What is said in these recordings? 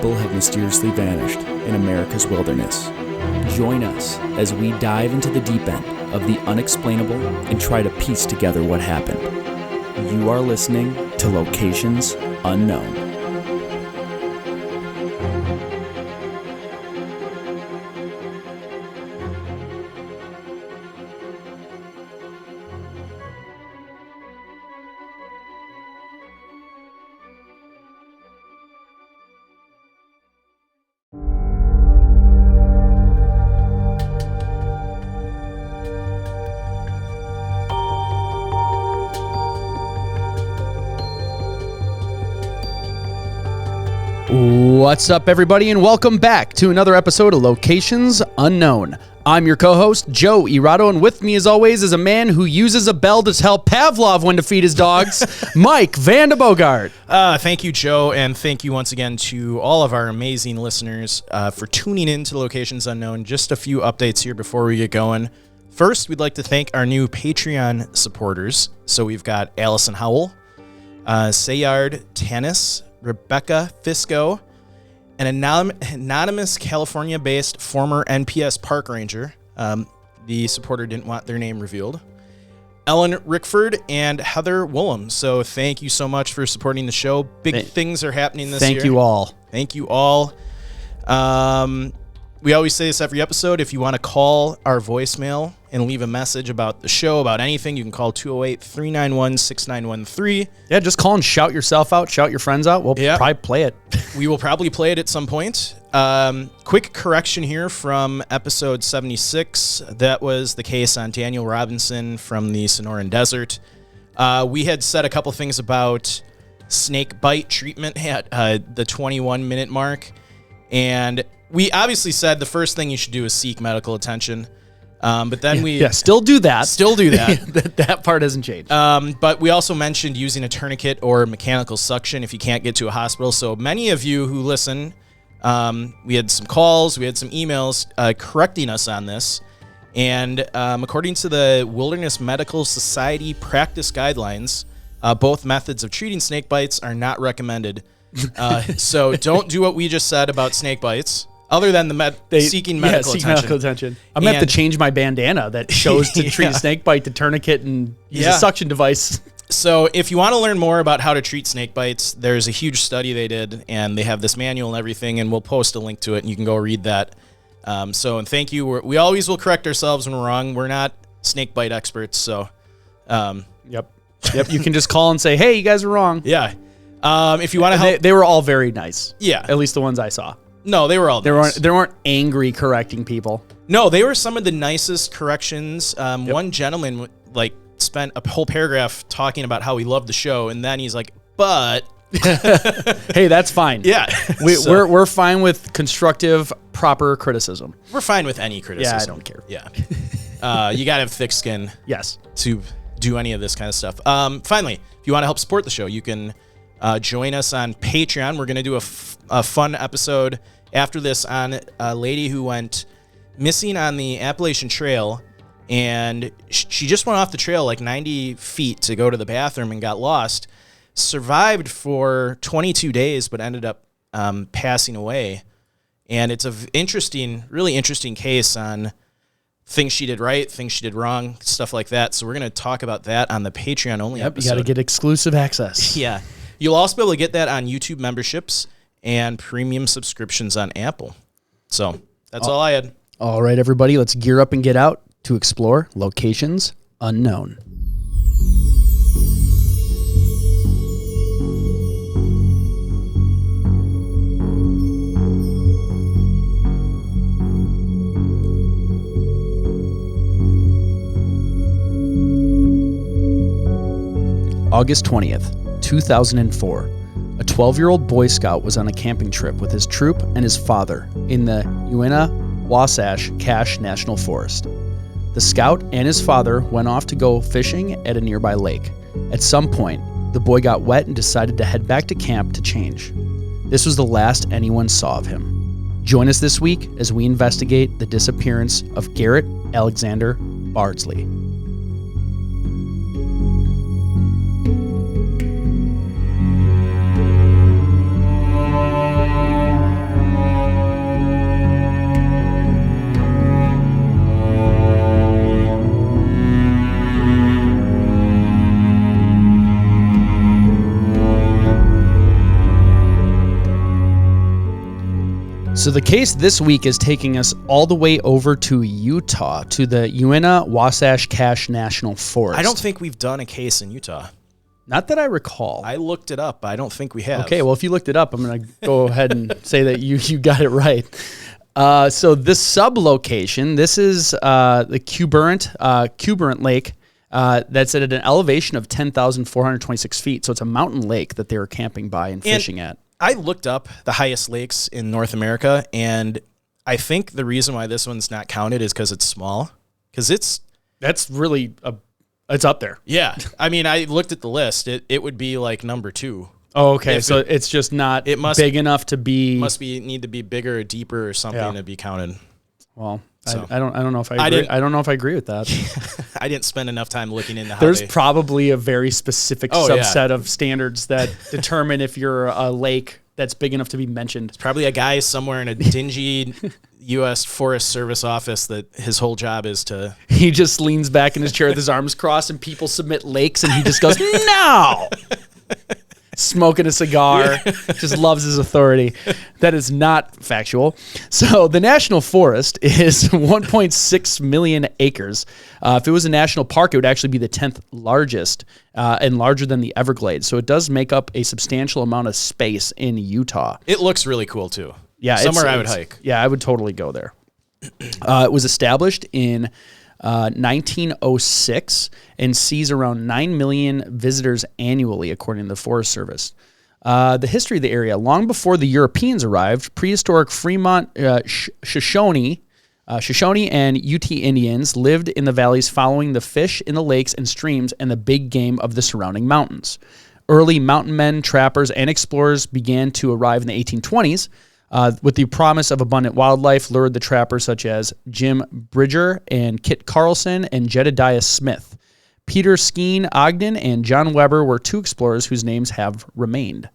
people have mysteriously vanished in America's wilderness. Join us as we dive into the deep end of the unexplainable and try to piece together what happened. You are listening to Locations Unknown. What's up, everybody, and welcome back to another episode of Locations Unknown. I'm your co-host, Joe Irado, and with me, as always, is a man who uses a bell to tell Pavlov when to feed his dogs, Mike Van de Bogart. Thank you, Joe, and thank you once again to all of our amazing listeners for tuning in to Locations Unknown. Just a few updates here before we get going. First, we'd like to thank our new Patreon supporters. So we've got Allison Howell, Sayard Tanis, Rebecca Fisco, an anonymous California-based former NPS park ranger. The supporter didn't want their name revealed. Ellen Rickford and Heather Woolham. So thank you so much for supporting the show. Big things are happening this year. Thank you all. Thank you all. We always say this every episode. If you want to call our voicemail and leave a message about the show, about anything, you can call 208-391-6913. Yeah, just call and shout yourself out, shout your friends out. We'll probably play it. We will probably play it at some point. Quick correction here from episode 76. That was the case on Daniel Robinson from the Sonoran Desert. We had said a couple things about snake bite treatment at the 21-minute mark. And we obviously said the first thing you should do is seek medical attention. But then still do that. Still do that. That part hasn't changed. But we also mentioned using a tourniquet or mechanical suction if you can't get to a hospital. So many of you who listen, we had some calls, we had some emails correcting us on this. And according to the Wilderness Medical Society practice guidelines, both methods of treating snake bites are not recommended. So don't do what we just said about snake bites. Other than seeking medical attention. I'm going to have to change my bandana that shows to treat a snake bite, to tourniquet, and use a suction device. So if you want to learn more about how to treat snake bites, there's a huge study they did, and they have this manual and everything, and we'll post a link to it, and you can go read that. And thank you. We always will correct ourselves when we're wrong. We're not snake bite experts, so. Yep. You can just call and say, hey, you guys are wrong. Yeah. If you want to help. They were all very nice. Yeah. At least the ones I saw. No, they were all nice. They weren't angry correcting people. No, they were some of the nicest corrections. One gentleman spent a whole paragraph talking about how he loved the show, and then he's like, but hey, that's fine. Yeah. We're fine with constructive, proper criticism. We're fine with any criticism. Yeah, I don't care. Yeah. You gotta have thick skin. Yes. To do any of this kind of stuff. Finally, if you want to help support the show, you can join us on Patreon. We're gonna do a fun episode after this on a lady who went missing on the Appalachian Trail, and she just went off the trail like 90 feet to go to the bathroom and got lost. Survived for 22 days, but ended up passing away. And it's a really interesting case on things she did right, things she did wrong, stuff like that. So we're going to talk about that on the Patreon only episode. You got to get exclusive access. Yeah. You'll also be able to get that on YouTube memberships and premium subscriptions on Apple. So that's all I had. All right, everybody, let's gear up and get out to explore Locations Unknown. August 20th, 2004. A 12-year-old Boy Scout was on a camping trip with his troop and his father in the Uinta-Wasatch-Cache National Forest. The scout and his father went off to go fishing at a nearby lake. At some point, the boy got wet and decided to head back to camp to change. This was the last anyone saw of him. Join us this week as we investigate the disappearance of Garrett Alexander Bardsley. So the case this week is taking us all the way over to Utah, to the Uinta-Wasatch-Cache National Forest. I don't think we've done a case in Utah. Not that I recall. I looked it up. I don't think we have. Okay, well, if you looked it up, I'm going to go ahead and say that you got it right. So this sub-location, this is the Cuburant Lake. That's at an elevation of 10,426 feet. So it's a mountain lake that they were camping by and fishing at. I looked up the highest lakes in North America, and I think the reason why this one's not counted is because it's small. Because that's really it's up there. Yeah, I mean, I looked at the list. It would be like number 2. Oh, okay. So it's just not big enough to be. Need to be bigger or deeper or something to be counted. Well, so, I don't know if I agree. I don't know if I agree with that. I didn't spend enough time looking into how there's probably a very specific subset of standards that determine if you're a lake that's big enough to be mentioned. It's probably a guy somewhere in a dingy U.S. Forest Service office that his whole job is to... He just leans back in his chair with his arms crossed and people submit lakes and he just goes, no! Smoking a cigar, just loves his authority. That is not factual. So the National Forest is 1.6 million acres. If it was a national park, it would actually be the 10th largest and larger than the Everglades. So it does make up a substantial amount of space in Utah. It looks really cool, too. Yeah, somewhere I would hike. Yeah, I would totally go there. It was established in 1906 and sees around 9 million visitors annually, according to the Forest Service. The history of the area: long before the Europeans arrived, prehistoric Fremont Shoshone and Ute Indians lived in the valleys, following the fish in the lakes and streams and the big game of the surrounding mountains. Early mountain men, trappers, and explorers began to arrive in the 1820s. With the promise of abundant wildlife, lured the trappers such as Jim Bridger and Kit Carlson and Jedediah Smith. Peter Skeen Ogden and John Weber were 2 explorers whose names have remained.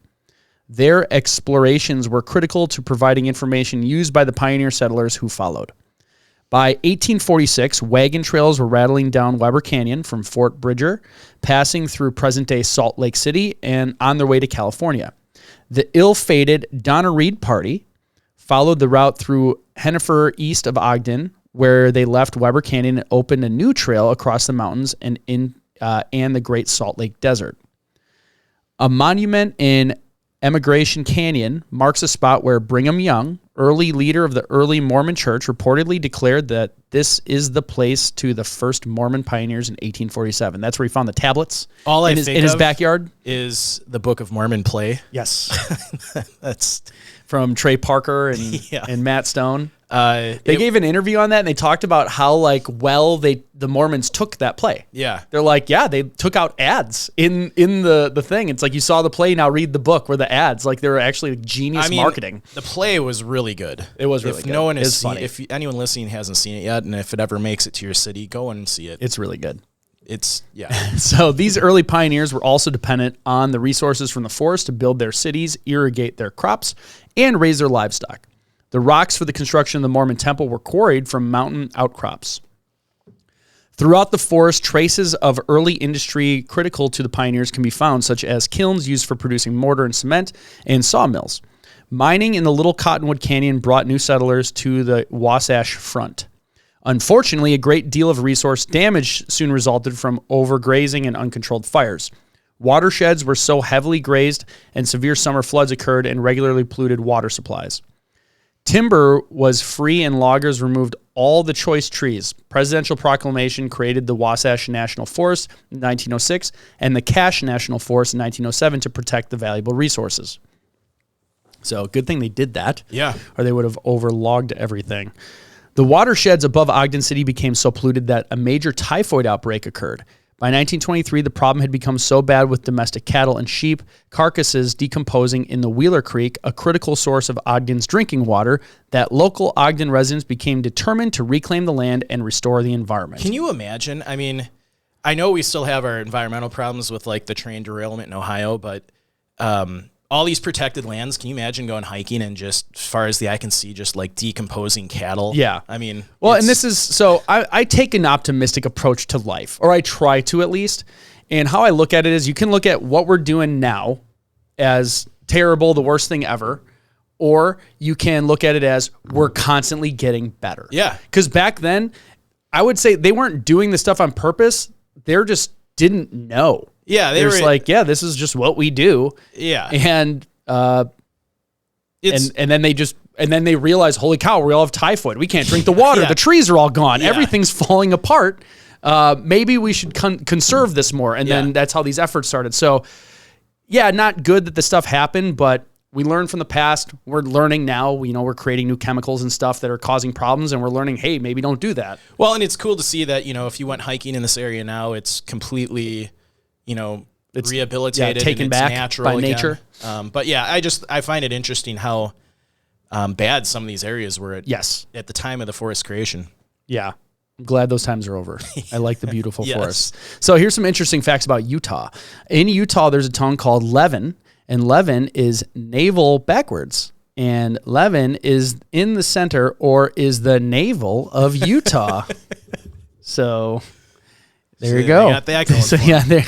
Their explorations were critical to providing information used by the pioneer settlers who followed. By 1846, wagon trails were rattling down Weber Canyon from Fort Bridger, passing through present-day Salt Lake City and on their way to California. The ill-fated Donna Reed Party followed the route through Hennifer east of Ogden, where they left Weber Canyon and opened a new trail across the mountains and the Great Salt Lake Desert. A monument in Emigration Canyon marks a spot where Brigham Young, early leader of the early Mormon Church, reportedly declared that this is the place to the first Mormon pioneers in 1847. That's where he found the tablets in his backyard. Is the Book of Mormon play. Yes. That's from Trey Parker and Matt Stone. They gave an interview on that, and they talked about how the Mormons took that play. Yeah, they're like, they took out ads in the thing. It's like, you saw the play, now read the book, where the ads, like, they were actually genius marketing. The play was really good. It was really good. No one has seen, if anyone listening hasn't seen it yet, and if it ever makes it to your city, go and see it. It's really good. So these early pioneers were also dependent on the resources from the forest to build their cities, irrigate their crops, and raise their livestock. The rocks for the construction of the Mormon temple were quarried from mountain outcrops. Throughout the forest, traces of early industry critical to the pioneers can be found, such as kilns used for producing mortar and cement and sawmills. Mining in the Little Cottonwood Canyon brought new settlers to the Wasatch Front. Unfortunately, a great deal of resource damage soon resulted from overgrazing and uncontrolled fires. Watersheds were so heavily grazed, and severe summer floods occurred and regularly polluted water supplies. Timber was free, and loggers removed all the choice trees. Presidential proclamation created the Wasatch National Forest in 1906 and the Cache National Forest in 1907 to protect the valuable resources. So good thing they did that. Yeah. Or they would have overlogged everything. The watersheds above Ogden City became so polluted that a major typhoid outbreak occurred. By 1923, the problem had become so bad with domestic cattle and sheep carcasses decomposing in the Wheeler Creek, a critical source of Ogden's drinking water, that local Ogden residents became determined to reclaim the land and restore the environment. Can you imagine? I mean, I know we still have our environmental problems with like the train derailment in Ohio, but all these protected lands, can you imagine going hiking and just, as far as the eye can see, just like decomposing cattle? Yeah. I mean, well, and this is, so I take an optimistic approach to life, or I try to at least. And how I look at it is, you can look at what we're doing now as terrible, the worst thing ever, or you can look at it as we're constantly getting better. Yeah. Because back then, I would say they weren't doing the stuff on purpose. They just didn't know. Yeah, they were like, yeah, this is just what we do. Yeah. And then they realize, holy cow, we all have typhoid. We can't drink the water. Yeah. The trees are all gone. Yeah. Everything's falling apart. Maybe we should conserve this more. And then that's how these efforts started. So, yeah, not good that the stuff happened, but we learned from the past. We're learning now. We're creating new chemicals and stuff that are causing problems, and we're learning, hey, maybe don't do that. Well, and it's cool to see that, if you went hiking in this area now, it's completely, it's rehabilitated, taken and back it's natural by again. nature. But yeah, I find it interesting how bad some of these areas were at the time of the forest creation. Yeah. I'm glad those times are over. I like the beautiful Yes. forests. So here's some interesting facts about Utah. In Utah, there's a town called Levin, and Levin is navel backwards. And Levin is in the center, or is the navel of Utah. So there you go. Got that going So for yeah, there.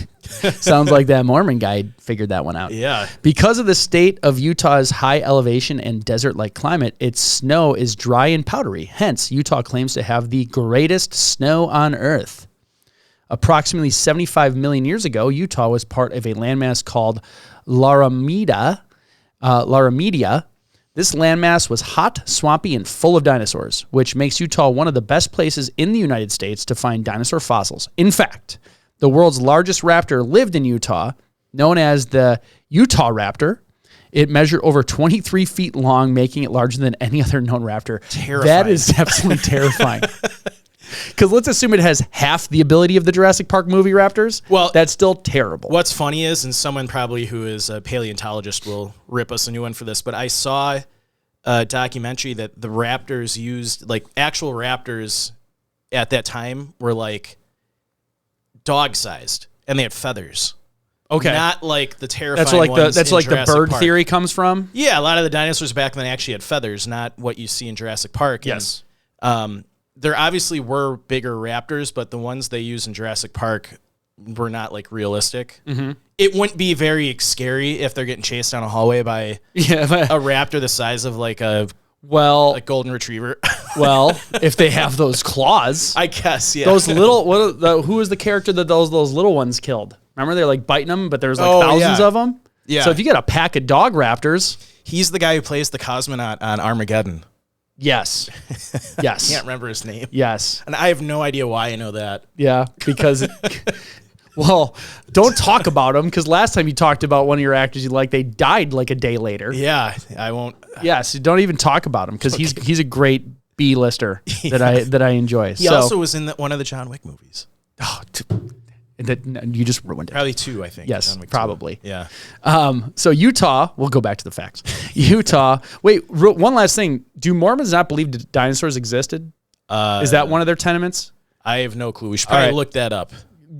Sounds like that Mormon guy figured that one out. Yeah. Because of the state of Utah's high elevation and desert-like climate, its snow is dry and powdery. Hence, Utah claims to have the greatest snow on Earth. Approximately 75 million years ago, Utah was part of a landmass called Laramida. This landmass was hot, swampy, and full of dinosaurs, which makes Utah one of the best places in the United States to find dinosaur fossils. In fact, the world's largest raptor lived in Utah, known as the Utah raptor. It measured over 23 feet long, making it larger than any other known raptor. Terrifying. That is absolutely terrifying. Because let's assume it has half the ability of the Jurassic Park movie raptors. Well, that's still terrible. What's funny is, and someone probably who is a paleontologist will rip us a new one for this, but I saw a documentary that the raptors used, like actual raptors at that time were like dog-sized, and they had feathers. Okay, not like the terrifying ones. That's in like Jurassic the bird Park. theory comes from. Yeah, a lot of the dinosaurs back then actually had feathers, not what you see in Jurassic Park. Yes, and, there obviously were bigger raptors, but the ones they use in Jurassic Park were not like realistic. Mm-hmm. It wouldn't be very scary if they're getting chased down a hallway by a raptor the size of like a golden retriever. Well, if they have those claws, I guess. Yeah, those little. Who was the character that those little ones killed? Remember, they're like biting them, but there's like thousands of them. Yeah. So if you get a pack of dog raptors, he's the guy who plays the cosmonaut on Armageddon. Yes. Yes. I can't remember his name. Yes. And I have no idea why I know that. Yeah, because, well, don't talk about them, because last time you talked about one of your actors you like, they died like a day later. Yeah, I won't. Yes, don't even talk about him, because he's a great B-lister that I enjoy. He also was in one of the John Wick movies. Oh, you just ruined it. Probably two, I think. Yes, John Wick probably. 2. Yeah. So Utah, we'll go back to the facts. Utah. Wait, one last thing. Do Mormons not believe dinosaurs existed? Is that one of their tenements? I have no clue. We should probably look that up.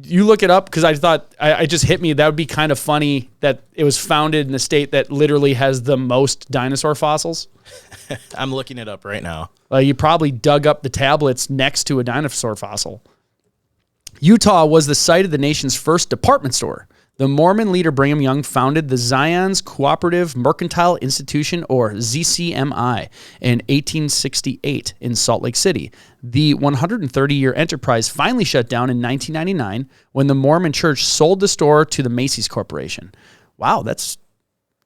You look it up, because I thought I just hit me. That would be kind of funny that it was founded in a state that literally has the most dinosaur fossils. I'm looking it up right now. You probably dug up the tablets next to a dinosaur fossil. Utah was the site of the nation's first department store. The Mormon leader Brigham Young founded the Zion's Cooperative Mercantile Institution, or ZCMI, in 1868 in Salt Lake City. The 130-year enterprise finally shut down in 1999 when the Mormon Church sold the store to the Macy's Corporation. Wow, that's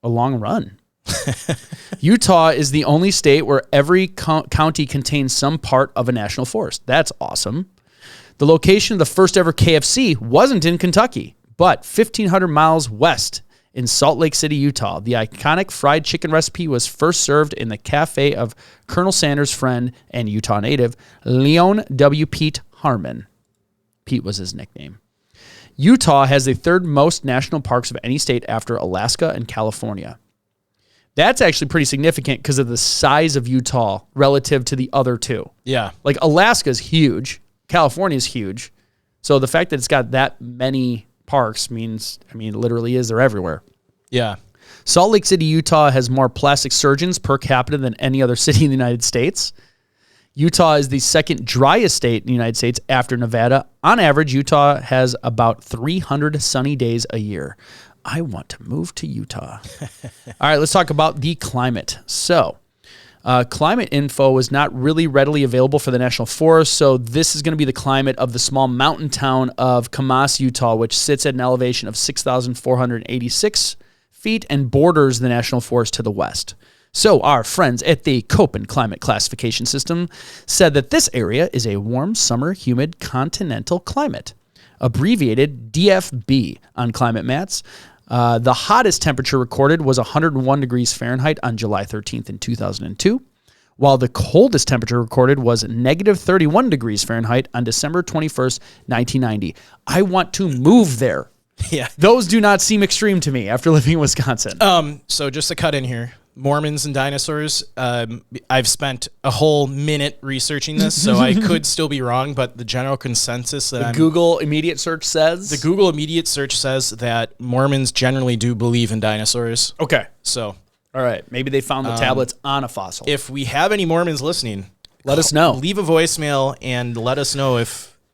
a long run. Utah is the only state where every county contains some part of a national forest. That's awesome. The location of the first ever KFC wasn't in Kentucky, but 1,500 miles west in Salt Lake City, Utah. The iconic fried chicken recipe was first served in the cafe of Colonel Sanders' friend and Utah native, Leon W. Pete Harmon. Pete was his nickname. Utah has the third most national parks of any state after Alaska and California. That's actually pretty significant because of the size of Utah relative to the other two. Yeah. Like Alaska's huge. California's huge. So the fact that it's got that many parks means, it literally is. They're everywhere. Yeah. Salt Lake City, Utah has more plastic surgeons per capita than any other city in the United States. Utah is the second driest state in the United States after Nevada. On average, Utah has about 300 sunny days a year. I want to move to Utah. All right, let's talk about the climate. So, climate info is not really readily available for the National Forest, so this is going to be the climate of the small mountain town of Kamas, Utah, which sits at an elevation of 6,486 feet and borders the National Forest to the west. So our friends at the Köppen Climate Classification System said that this area is a warm, summer, humid, continental climate, abbreviated DFB on climate mats. The hottest temperature recorded was 101 degrees Fahrenheit on July 13th in 2002, while the coldest temperature recorded was negative 31 degrees Fahrenheit on December 21st, 1990. I want to move there. Yeah. Those do not seem extreme to me after living in Wisconsin. So just to cut in here, Mormons and dinosaurs, I've spent a whole minute researching this, so I could still be wrong, but the general consensus that Google immediate search says? The Google immediate search says that Mormons generally do believe in dinosaurs. Okay. So, all right. Maybe they found the tablets on a fossil. if we have any Mormons listening, let us know. Leave a voicemail and let us know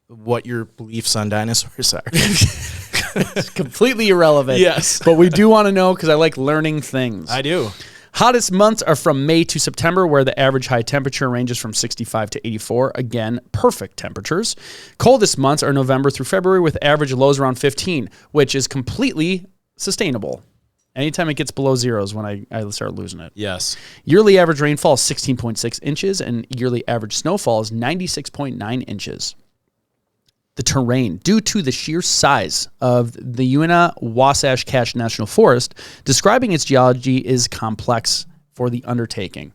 what your beliefs on dinosaurs are. It's completely irrelevant. Yes. But we do want to know because I like learning things. I do. Hottest months are from May to September, where the average high temperature ranges from 65 to 84. Again, perfect temperatures. Coldest months are November through February, with average lows around 15, which is completely sustainable. Anytime it gets below zero is when I start losing it. Yes. Yearly average rainfall is 16.6 inches, and yearly average snowfall is 96.9 inches. The terrain, due to the sheer size of the Uinta-Wasatch-Cache National Forest, describing its geology is complex for the undertaking.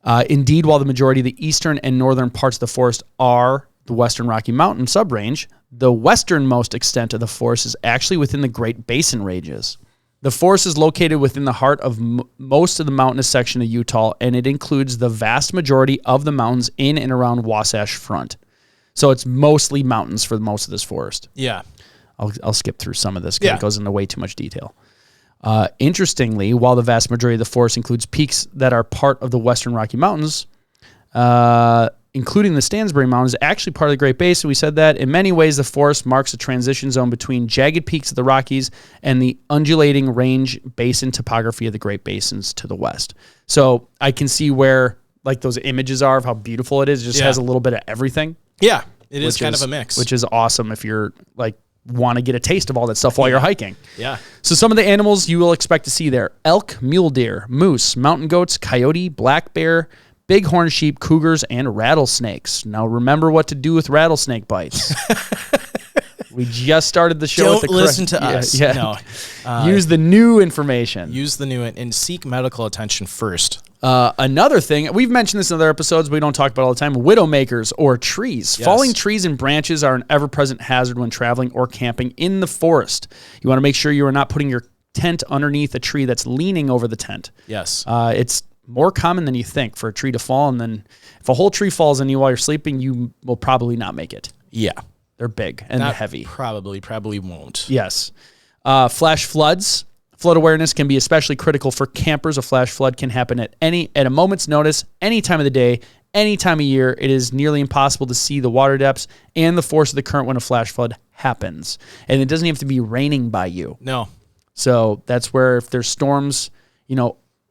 Indeed, while the majority of the eastern and northern parts of the forest are the Western Rocky Mountain subrange, the westernmost extent of the forest is actually within the Great Basin ranges. The forest is located within the heart of most of the mountainous section of Utah, and it includes the vast majority of the mountains in and around Wasatch Front. So it's mostly mountains for most of this forest. Yeah. I'll skip through some of this because it goes into way too much detail. Interestingly, while the vast majority of the forest includes peaks that are part of the Western Rocky Mountains, including the Stansbury Mountains, actually part of the Great Basin. We said that in many ways the forest marks a transition zone between jagged peaks of the Rockies and the undulating range basin topography of the Great Basins to the west. So I can see where like those images are of how beautiful it is. It just has a little bit of everything. Yeah, it is kind of a mix. Which is awesome if you're like want to get a taste of all that stuff while you're hiking. Yeah. So some of the animals you will expect to see there: elk, mule deer, moose, mountain goats, coyote, black bear, bighorn sheep, cougars, and rattlesnakes. Now remember what to do with rattlesnake bites. We just started the show. Don't listen to us. Yeah. No. Use the new information. Use the new and seek medical attention first. Another thing, we've mentioned this in other episodes, but we don't talk about it all the time, widowmakers or trees. Yes. Falling trees and branches are an ever-present hazard when traveling or camping in the forest. You want to make sure you are not putting your tent underneath a tree that's leaning over the tent. Yes. It's more common than you think for a tree to fall, and then if a whole tree falls on you while you're sleeping, you will probably not make it. Yeah. They're big and heavy. Probably won't. Yes. Flash floods. Flood awareness can be especially critical for campers. A flash flood can happen at a moment's notice, any time of the day, any time of year. It is nearly impossible to see the water depths and the force of the current when a flash flood happens. And it doesn't have to be raining by you. No. So that's where if there's storms,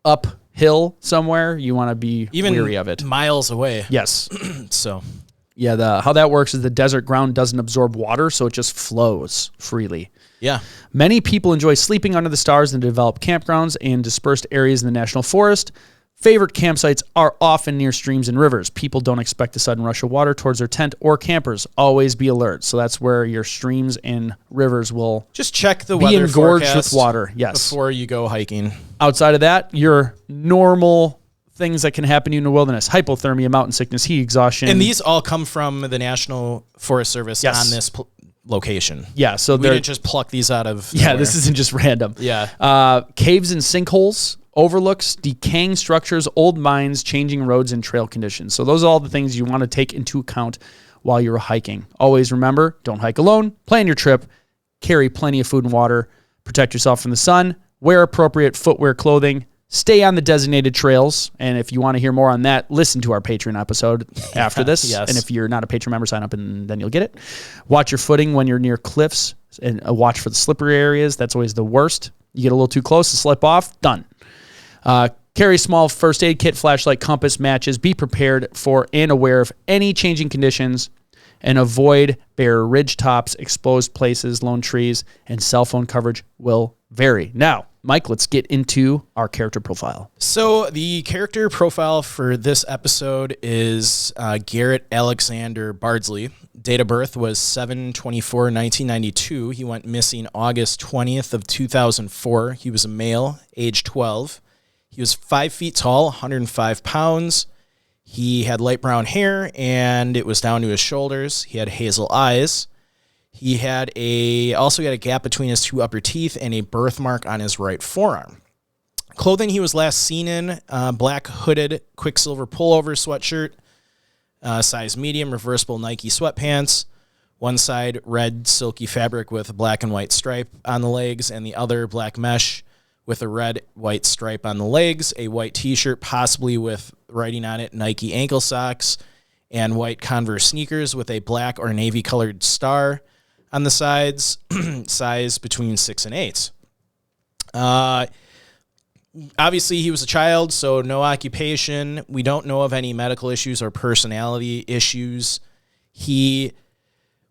uphill somewhere, you want to be wary of it. Miles away. Yes. So. Yeah, how that works is the desert ground doesn't absorb water, so it just flows freely. Yeah. Many people enjoy sleeping under the stars in developed campgrounds and dispersed areas in the National Forest. Favorite campsites are often near streams and rivers. People don't expect a sudden rush of water towards their tent or campers. Always be alert. So that's where your streams and rivers will just check the be weather engorged forecast with water. Yes. Before you go hiking. Outside of that, your normal things that can happen in the wilderness: hypothermia, mountain sickness, heat exhaustion. And these all come from the National Forest Service Yes. on this location. Yeah, so we didn't just pluck these out of Yeah, nowhere. this isn't just random. Yeah. Caves and sinkholes, overlooks, decaying structures, old mines, changing roads, and trail conditions. So those are all the things you want to take into account while you're hiking. Always remember, don't hike alone, plan your trip, carry plenty of food and water, protect yourself from the sun, wear appropriate footwear, clothing, stay on the designated trails. And if you want to hear more on that, listen to our Patreon episode after this. Yes. And if you're not a Patreon member, sign up and then you'll get it. Watch your footing when you're near cliffs and watch for the slippery areas. That's always the worst. You get a little too close to slip off, done. Carry a small first aid kit, flashlight, compass, matches. Be prepared for and aware of any changing conditions, and avoid bare ridge tops, exposed places, lone trees, and cell phone coverage will vary. Now, Mike, let's get into our character profile. So the character profile for this episode is Garrett Alexander Bardsley. Date of birth was 7/24/1992. He went missing August 20th of 2004. He was a male, age 12. He was 5 feet tall, 105 pounds. He had light brown hair, and it was down to his shoulders. He had hazel eyes. He also had a gap between his two upper teeth and a birthmark on his right forearm. Clothing he was last seen in, black hooded Quicksilver pullover sweatshirt, size medium, reversible Nike sweatpants, one side red silky fabric with a black and white stripe on the legs, and the other black mesh with a red-white stripe on the legs, a white t-shirt, possibly with writing on it Nike ankle socks, and white Converse sneakers with a black or navy-colored star on the sides, size between 6 and 8. Obviously, he was a child, so no occupation. We don't know of any medical issues or personality issues.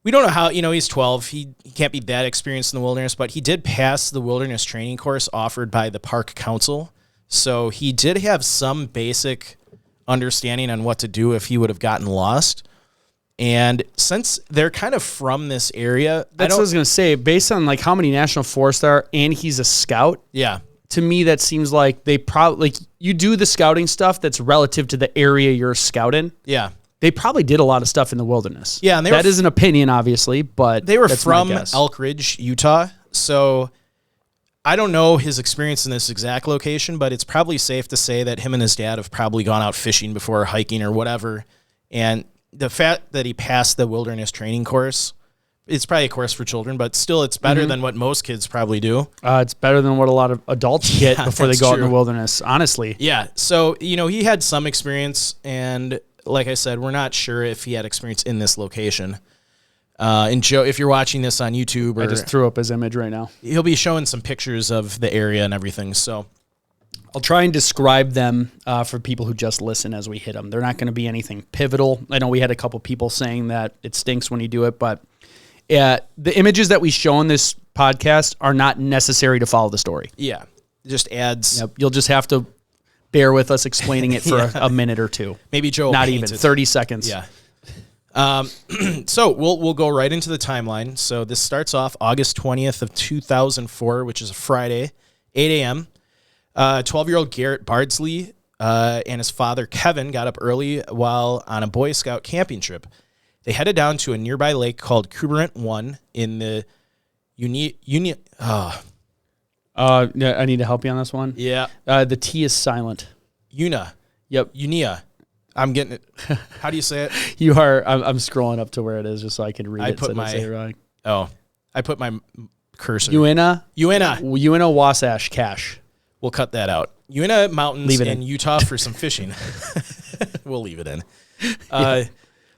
We don't know how, he's 12. He can't be that experienced in the wilderness, but he did pass the wilderness training course offered by the Park Council. So he did have some basic understanding on what to do if he would have gotten lost. And since they're kind of from this area, That's what I was going to say. Based on like how many national forests there are, and he's a scout. Yeah. To me, that seems like they probably, you do the scouting stuff that's relative to the area you're scouting. Yeah. They probably did a lot of stuff in the wilderness. Yeah, and that is an opinion, obviously, but they were that's from my guess. Elk Ridge, Utah. So I don't know his experience in this exact location, but it's probably safe to say that him and his dad have probably gone out fishing before, hiking or whatever. And the fact that he passed the wilderness training course, it's probably a course for children, but still it's better than what most kids probably do. It's better than what a lot of adults get before they go out in the true. wilderness, honestly. Yeah. So, he had some experience, and like I said, we're not sure if he had experience in this location. And Joe, if you're watching this on YouTube, I just threw up his image right now. He'll be showing some pictures of the area and everything. So I'll try and describe them for people who just listen as we hit them. They're not going to be anything pivotal. I know we had a couple people saying that it stinks when you do it, but the images that we show on this podcast are not necessary to follow the story. yeah, it just adds. Yep. You'll just have to bear with us explaining it for a minute or two. Maybe Joe will Not paint even it. 30 seconds. Yeah. So we'll go right into the timeline. So this starts off August 20th of 2004, which is a Friday, 8 a.m. 12-year-old Garrett Bardsley and his father Kevin got up early while on a Boy Scout camping trip. They headed down to a nearby lake called Kuberant 1 in the I need to help you on this one. Yeah. The T is silent. Una. Yep. Unia. I'm getting it. How do you say it? You are. I'm scrolling up to where it is just so I can read I it. put so my- I don't say it wrong. I put my cursor. Uinta-Wasatch-Cache. We'll cut that out. Uinta Mountains Leave it in in. Utah for some fishing. We'll leave it in.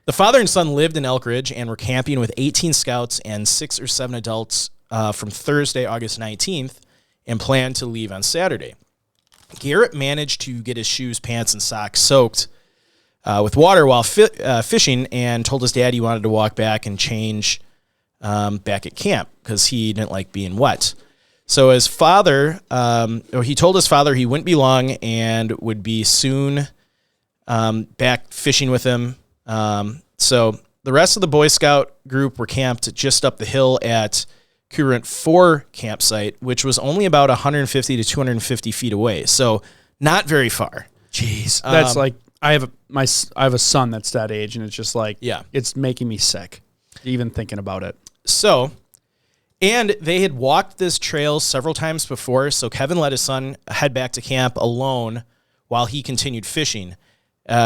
The father and son lived in Elk Ridge and were camping with 18 scouts and 6 or 7 adults from Thursday, August 19th, and planned to leave on Saturday. Garrett managed to get his shoes, pants, and socks soaked with water while fishing, and told his dad he wanted to walk back and change back at camp because he didn't like being wet. So his father, he told his father he wouldn't be long and would be soon back fishing with him. So the rest of the Boy Scout group were camped just up the hill at Current 4 campsite, which was only about 150 to 250 feet away. So not very far. Jeez. That's like, I have a son that's that age, and it's just like, Yeah. it's making me sick even thinking about it. So, and they had walked this trail several times before, so Kevin let his son head back to camp alone while he continued fishing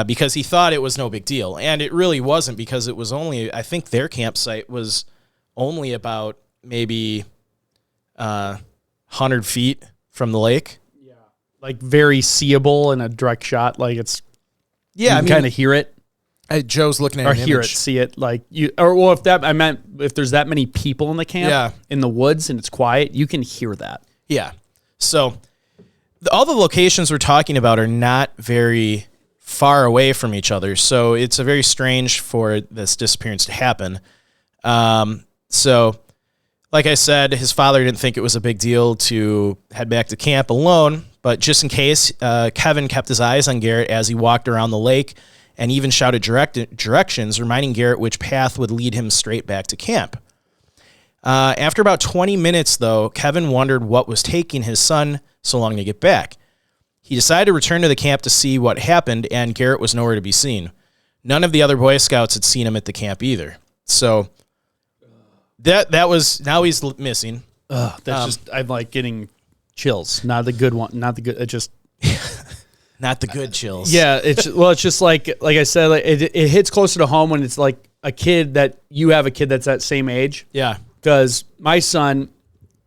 because he thought it was no big deal. And it really wasn't, because it was only, I think their campsite was only about maybe 100 feet from the lake. like very seeable in a direct shot. Like it's, you can kind of hear it. Joe's looking at or an hear image. it, see it. Like you, or well, if there's that many people in the camp, in the woods and it's quiet, you can hear that. Yeah. So all the locations we're talking about are not very far away from each other. So it's a very strange for this disappearance to happen. So like I said, his father didn't think it was a big deal to head back to camp alone, but just in case, Kevin kept his eyes on Garrett as he walked around the lake and even shouted directions, reminding Garrett which path would lead him straight back to camp. After about 20 minutes, though, Kevin wondered what was taking his son so long to get back. He decided to return to the camp to see what happened, and Garrett was nowhere to be seen. None of the other Boy Scouts had seen him at the camp either. So that was, now he's missing. That's just, I'm like getting chills. Not the good one. Not the good. It just. Not the good chills. Yeah, it's just like I said, like it hits closer to home when it's like a kid that you have a kid that's that same age. Yeah. Because my son,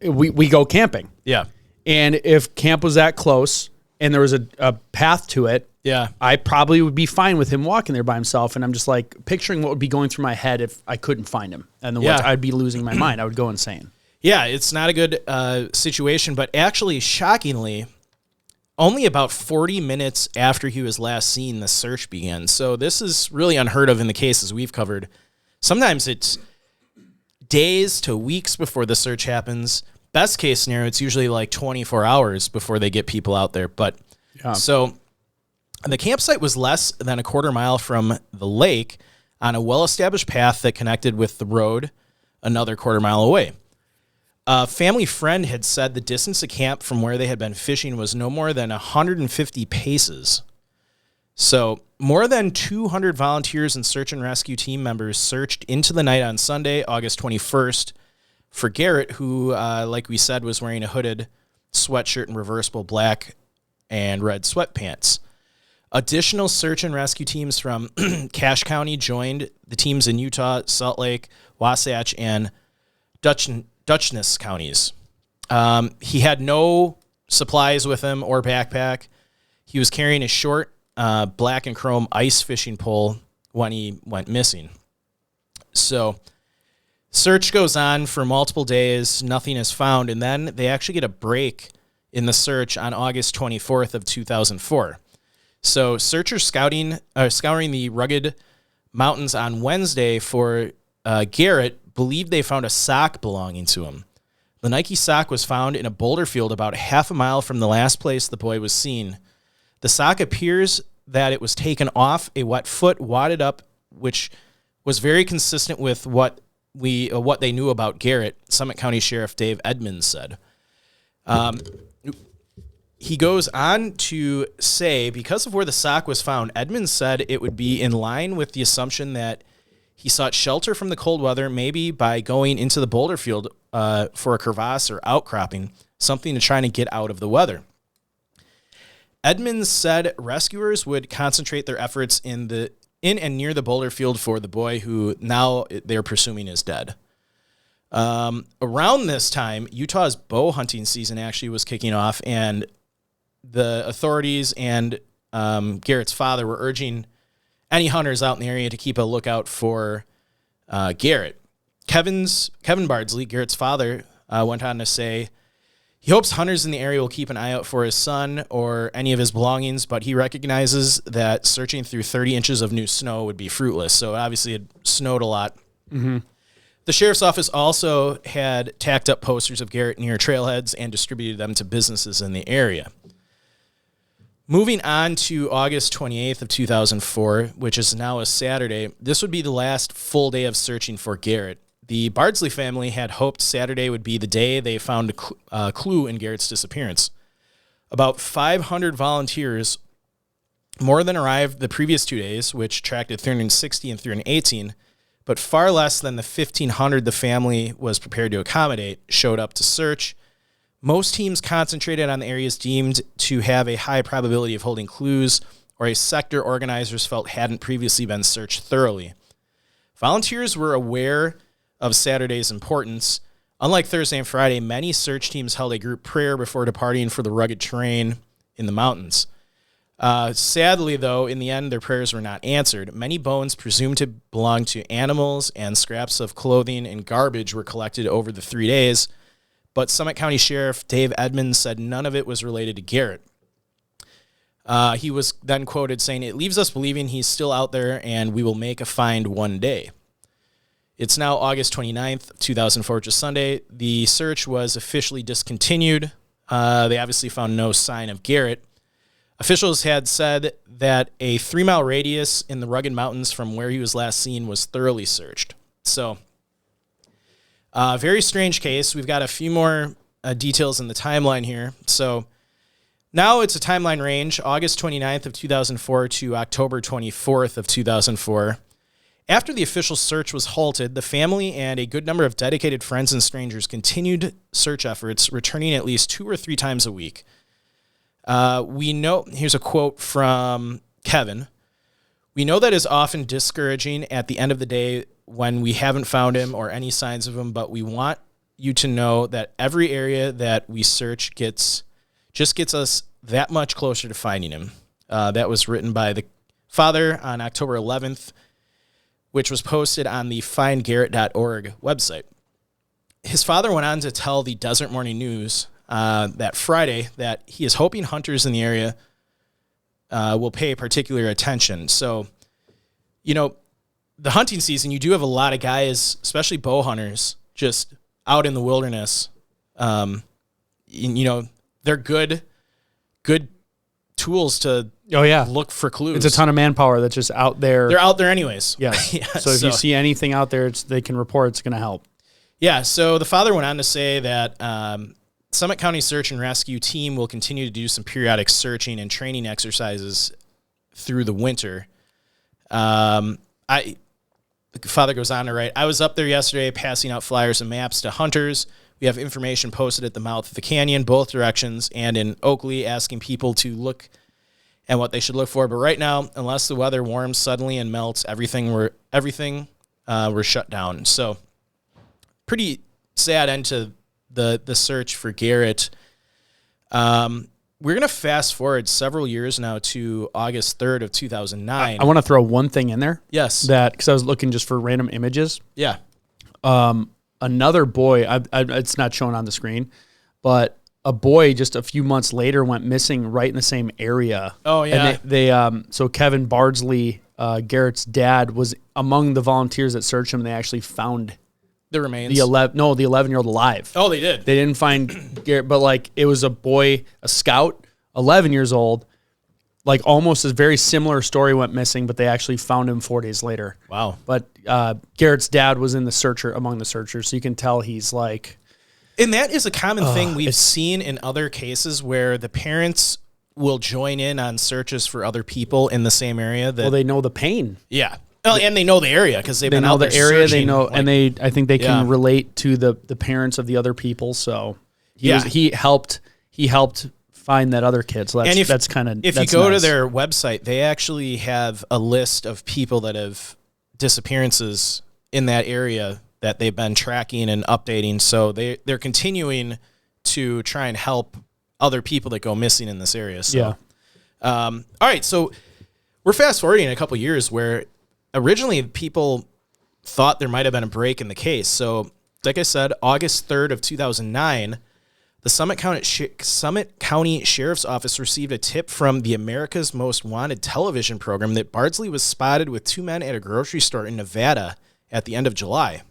we go camping. Yeah. And if camp was that close and there was a path to it, I probably would be fine with him walking there by himself. And I'm just like picturing what would be going through my head if I couldn't find him. And the woods, I'd be losing my mind. I would go insane. Yeah, it's not a good situation, but actually, shockingly, only about 40 minutes after he was last seen, the search began. So this is really unheard of in the cases we've covered. Sometimes it's days to weeks before the search happens. Best case scenario, it's usually like 24 hours before they get people out there. But so the campsite was less than a quarter mile from the lake on a well-established path that connected with the road another quarter mile away. A family friend had said the distance to camp from where they had been fishing was no more than 150 paces. So more than 200 volunteers and search and rescue team members searched into the night on Sunday, August 21st, for Garrett, who, like we said, was wearing a hooded sweatshirt and reversible black and red sweatpants. Additional search and rescue teams from Cache County joined the teams in Utah, Salt Lake, Wasatch, and Dutchess counties. He had no supplies with him or backpack. He was carrying a short black and chrome ice fishing pole when he went missing. So search goes on for multiple days. Nothing is found. And then they actually get a break in the search on August 24th of 2004. So searchers scouring the rugged mountains on Wednesday for Garrett believed they found a sock belonging to him. The Nike sock was found in a boulder field about half a mile from the last place the boy was seen. The sock appears that it was taken off a wet foot, wadded up, which was very consistent with what they knew about Garrett, Summit County Sheriff Dave Edmonds said. He goes on to say, because of where the sock was found, Edmonds said it would be in line with the assumption that he sought shelter from the cold weather, maybe by going into the boulder field for a crevasse or outcropping, something to try to get out of the weather. Edmonds said rescuers would concentrate their efforts in and near the boulder field for the boy who now they're presuming is dead. Around this time, Utah's bow hunting season actually was kicking off, and the authorities and Garrett's father were urging any hunters out in the area to keep a lookout for Garrett. Kevin Bardsley, Garrett's father, went on to say he hopes hunters in the area will keep an eye out for his son or any of his belongings, but he recognizes that searching through 30 inches of new snow would be fruitless. So obviously it snowed a lot. Mm-hmm. The sheriff's office also had tacked up posters of Garrett near trailheads and distributed them to businesses in the area. Moving on to August 28th of 2004, which is now a Saturday, this would be the last full day of searching for Garrett. The Bardsley family had hoped Saturday would be the day they found a clue in Garrett's disappearance. About 500 volunteers, more than arrived the previous 2 days, which tracked at 360 and 318, but far less than the 1,500 the family was prepared to accommodate, showed up to search. Most teams concentrated on the areas deemed to have a high probability of holding clues or a sector organizers felt hadn't previously been searched thoroughly. Volunteers were aware of Saturday's importance. Unlike Thursday and Friday, many search teams held a group prayer before departing for the rugged terrain in the mountains. Sadly, though, in the end, their prayers were not answered. Many bones presumed to belong to animals and scraps of clothing and garbage were collected over the 3 days, but Summit County Sheriff Dave Edmonds said none of it was related to Garrett. He was then quoted saying, "It leaves us believing he's still out there and we will make a find one day." It's now August 29th, 2004, just Sunday. The search was officially discontinued. They obviously found no sign of Garrett. Officials had said that a 3-mile radius in the rugged mountains from where he was last seen was thoroughly searched. So, very strange case. We've got a few more details in the timeline here. So, now it's a timeline range, August 29th of 2004 to October 24th of 2004. After the official search was halted, the family and a good number of dedicated friends and strangers continued search efforts, returning at least 2 or 3 times a week. We know, here's a quote from Kevin. "We know that is often discouraging at the end of the day when we haven't found him or any signs of him, but we want you to know that every area that we search gets us that much closer to finding him." That was written by the father on October 11th, which was posted on the findgarrett.org website. His father went on to tell the Desert Morning News that Friday that he is hoping hunters in the area will pay particular attention. So, you know, the hunting season, you do have a lot of guys, especially bow hunters, just out in the wilderness. You know, they're good tools to look for clues. It's a ton of manpower that's just out there. They're out there anyways. Yeah. Yeah, so if you see anything out there, they can report. It's going to help. Yeah. So the father went on to say that Summit County Search and Rescue Team will continue to do some periodic searching and training exercises through the winter. The father goes on to write, "I was up there yesterday passing out flyers and maps to hunters. We have information posted at the mouth of the canyon, both directions, and in Oakley, asking people to look and what they should look for. But right now, unless the weather warms suddenly and melts, everything we're shut down." So pretty sad end to the search for Garrett. We're going to fast forward several years now to August 3rd of 2009. I want to throw one thing in there. Yes. Because I was looking just for random images. Yeah. Another boy, it's not shown on the screen, but a boy just a few months later went missing right in the same area. Oh, yeah. And so Kevin Bardsley, Garrett's dad, was among the volunteers that searched him. They actually found the remains. The 11-year-old alive. Oh, they did. They didn't find Garrett, but like it was a boy, a scout, 11 years old. Like almost a very similar story went missing, but they actually found him 4 days later. Wow. But Garrett's dad was among the searchers, so you can tell he's like. And that is a common thing we've seen in other cases where the parents will join in on searches for other people in the same area. Well, they know the pain. Yeah. Oh, and they know the area because they've been out there the area. Searching, they know, like, and I think they can relate to the parents of the other people. So he helped find that other kid. So that's kind of. If you go to their website, they actually have a list of people that have disappearances in that area that they've been tracking and updating. So they're continuing to try and help other people that go missing in this area. So, all right. So we're fast forwarding a couple years where originally people thought there might have been a break in the case. So like I said, August 3rd of 2009, the Summit County Sheriff's Office received a tip from the America's Most Wanted television program that Bardsley was spotted with 2 men at a grocery store in Nevada at the end of July.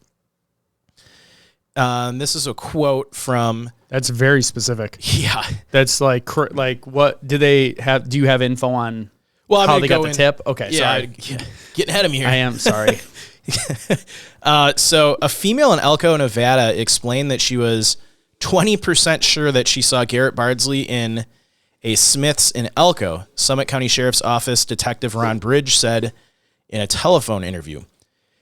This is a quote from... That's very specific. Yeah. That's like what do they have? Do you have info on how they got the tip? Okay, sorry. Getting ahead of me here. I am sorry. So a female in Elko, Nevada explained that she was 20% sure that she saw Garrett Bardsley in a Smith's in Elko. Summit County Sheriff's Office Detective Ron Bridge said in a telephone interview.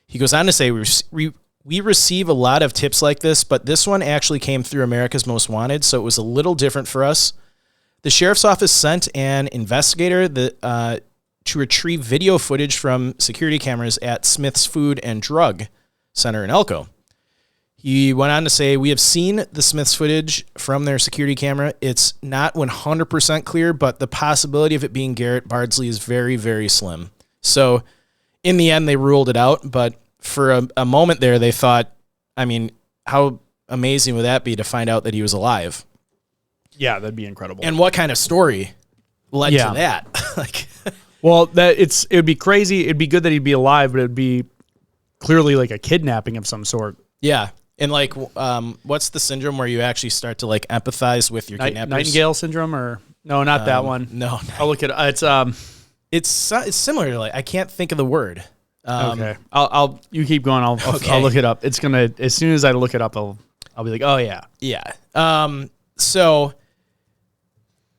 He goes on to say, we receive a lot of tips like this, but this one actually came through America's Most Wanted, so it was a little different for us. The Sheriff's Office sent an investigator to retrieve video footage from security cameras at Smith's Food and Drug Center in Elko. He went on to say, "We have seen the Smiths footage from their security camera. It's not 100% clear, but the possibility of it being Garrett Bardsley is very, very slim." So in the end, they ruled it out. But for a moment there, they thought, I mean, how amazing would that be to find out that he was alive? Yeah, that'd be incredible. And what kind of story led to that? Like, well, it would be crazy. It'd be good that he'd be alive, but it'd be clearly like a kidnapping of some sort. Yeah. And like, what's the syndrome where you actually start to like empathize with your kidnappers? Nightingale syndrome, or no, not that one. No, I'll look at it's similar to, like, I can't think of the word. Okay, I'll you keep going. I'll look it up. It's gonna, as soon as I look it up, I'll be like, oh yeah. So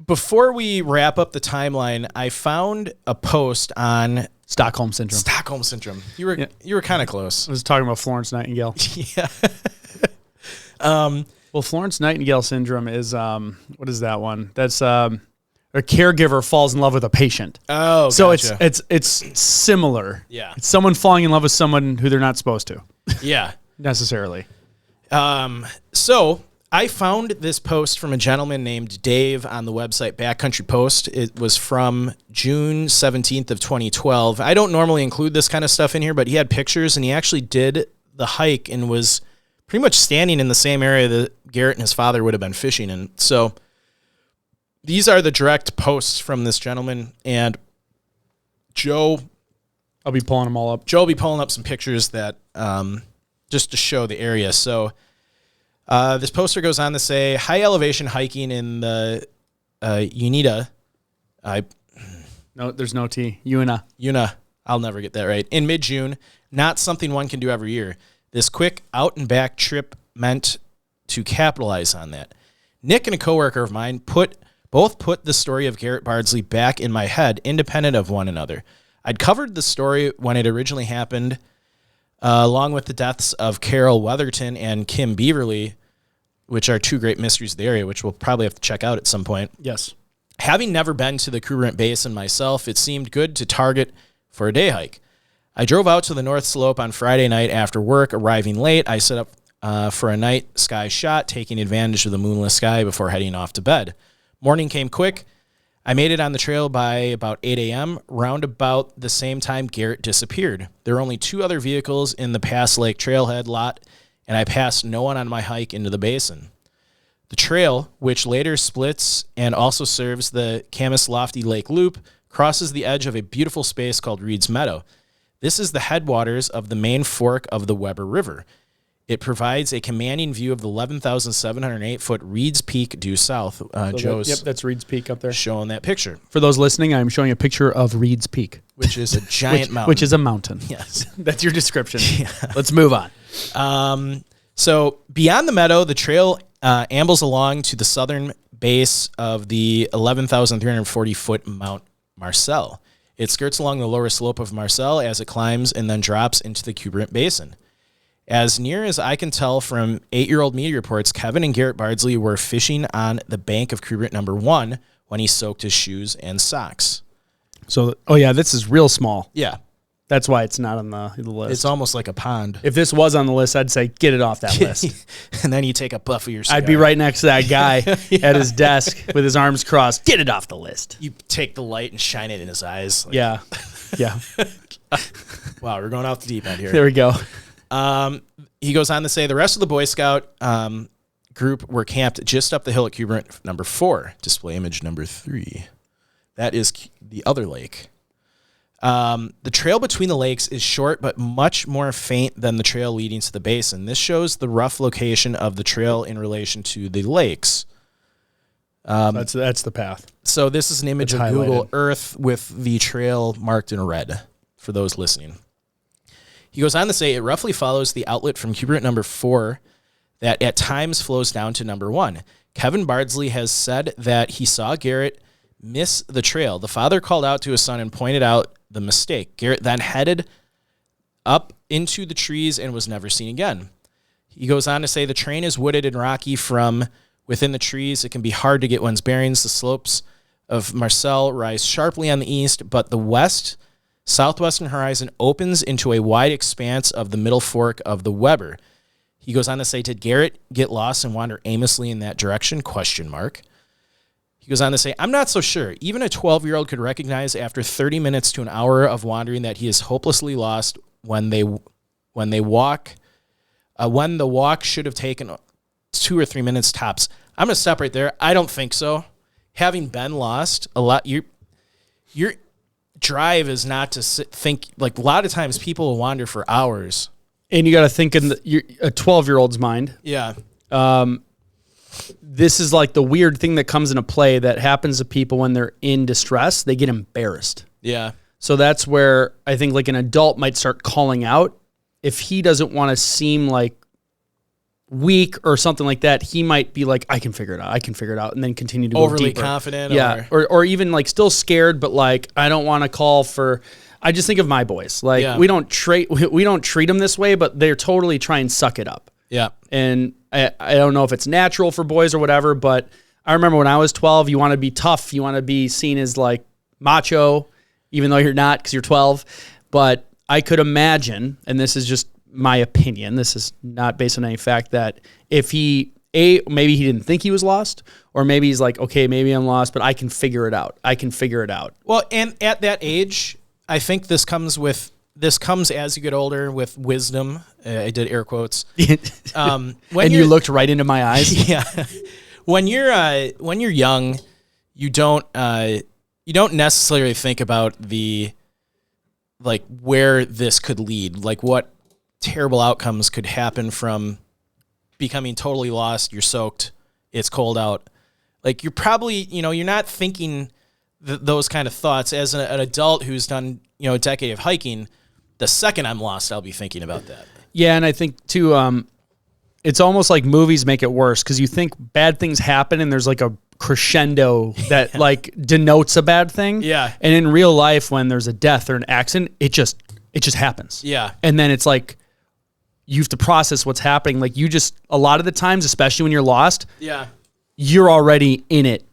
before we wrap up the timeline, I found a post on Stockholm syndrome. Stockholm syndrome. You were kind of close. I was talking about Florence Nightingale. Yeah. Well, Florence Nightingale syndrome is what is that one? That's a caregiver falls in love with a patient. Oh, so gotcha. it's similar. Yeah. It's someone falling in love with someone who they're not supposed to. Yeah. Necessarily. So I found this post from a gentleman named Dave on the website Backcountry Post. It was from June 17th of 2012. I don't normally include this kind of stuff in here, but he had pictures, and he actually did the hike and was pretty much standing in the same area that Garrett and his father would have been fishing in. So these are the direct posts from this gentleman, and Joe... I'll be pulling them all up. Joe will be pulling up some pictures that just to show the area. So this poster goes on to say, high elevation hiking in the Uinta. No, there's no T. Uinta. I'll never get that right. In mid-June, not something one can do every year. This quick out and back trip meant to capitalize on that. Nick and a coworker of mine both put the story of Garrett Bardsley back in my head, independent of one another. I'd covered the story when it originally happened, along with the deaths of Carol Weatherton and Kim Beaverly, which are two great mysteries of the area, which we'll probably have to check out at some point. Yes. Having never been to the Crubrant Basin myself, it seemed good to target for a day hike. I drove out to the North Slope on Friday night after work. Arriving late, I set up for a night sky shot, taking advantage of the moonless sky before heading off to bed. Morning came quick. I made it on the trail by about 8 a.m., round about the same time Garrett disappeared. There were only two other vehicles in the Pass Lake trailhead lot, and I passed no one on my hike into the basin. The trail, which later splits and also serves the Camas Lofty Lake Loop, crosses the edge of a beautiful space called Reed's Meadow. This is the headwaters of the main fork of the Weber River. It provides a commanding view of the 11,708-foot Reed's Peak due south. Joe's that's Reed's Peak up there. Showing that picture. For those listening, I'm showing a picture of Reed's Peak. Which is a giant mountain. Which is a mountain. Yes. That's your description. Yeah. Let's move on. So beyond the meadow, the trail ambles along to the southern base of the 11,340-foot Mount Marcel. It skirts along the lower slope of Marcel as it climbs and then drops into the Crubrant Basin. As near as I can tell from 8-year-old media reports, Kevin and Garrett Bardsley were fishing on the bank of Crubrant number 1 when he soaked his shoes and socks. So, this is real small. Yeah. That's why it's not on the list. It's almost like a pond. If this was on the list, I'd say get it off that list. And then you take a puff of your cigar. I'd be right next to that guy at his desk with his arms crossed. Get it off the list. You take the light and shine it in his eyes. Like, yeah. Wow, we're going off the deep end here. There we go. He goes on to say the rest of the Boy Scout group were camped just up the hill at Crubrant number 4, display image number 3. That is the other lake. The trail between the lakes is short but much more faint than the trail leading to the basin. This shows the rough location of the trail in relation to the lakes. That's the path. So this is an image It's of highlighted. Google Earth with the trail marked in red for those listening. He goes on to say it roughly follows the outlet from Crubrant number 4 that at times flows down to number 1. Kevin Bardsley has said that he saw Garrett miss the trail. The father called out to his son and pointed out the mistake. Garrett then headed up into the trees and was never seen again. He goes on to say the terrain is wooded and rocky from within the trees. It can be hard to get one's bearings. The slopes of Marcel rise sharply on the east, but the southwestern horizon opens into a wide expanse of the middle fork of the Weber. He goes on to say, did Garrett get lost and wander aimlessly in that direction? ? He goes on to say, I'm not so sure. Even a 12-year-old could recognize after 30 minutes to an hour of wandering that he is hopelessly lost when the walk should have taken 2 or 3 minutes tops. I'm going to stop right there. I don't think so. Having been lost a lot, your drive is not to think, like a lot of times people will wander for hours. And you got to think in a 12-year-old's mind. Yeah. This is like the weird thing that comes into play that happens to people when they're in distress. They get embarrassed. Yeah. So that's where I think like an adult might start calling out. If he doesn't want to seem like weak or something like that, he might be like, I can figure it out, and then continue to go overly deeper. Confident. Yeah. Or even like still scared, but like, I don't want to call for... I just think of my boys. Like we don't treat them this way, but they're totally try and suck it up. Yeah. And I don't know if it's natural for boys or whatever, but I remember when I was 12, you want to be tough. You want to be seen as like macho, even though you're not because you're 12. But I could imagine, and this is just my opinion, this is not based on any fact, that if maybe he didn't think he was lost, or maybe he's like, okay, maybe I'm lost, but I can figure it out. Well, and at that age, I think this comes as you get older with wisdom. I did air quotes. And you looked right into my eyes. Yeah. When you're young, you don't necessarily think about where this could lead, like what terrible outcomes could happen from becoming totally lost. You're soaked. It's cold out. Like you're probably, you're not thinking those kind of thoughts. As an adult who's done, a decade of hiking, the second I'm lost, I'll be thinking about that. Yeah, and I think too, it's almost like movies make it worse because you think bad things happen and there's like a crescendo that like denotes a bad thing. Yeah. And in real life, when there's a death or an accident, it just happens. Yeah. And then it's like you have to process what's happening. Like a lot of the times, especially when you're lost, you're already in it.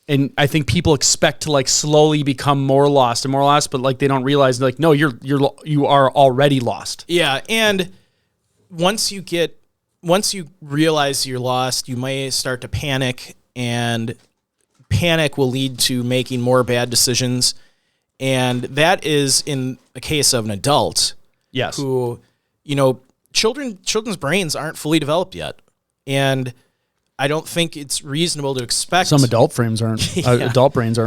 And I think people expect to like slowly become more lost, but like they don't realize like, no, you are already lost. Yeah. And once you realize you're lost, you may start to panic, and panic will lead to making more bad decisions. And that is in the case of an adult. Yes. Who, children's brains aren't fully developed yet. And I don't think it's reasonable to expect some adult brains aren't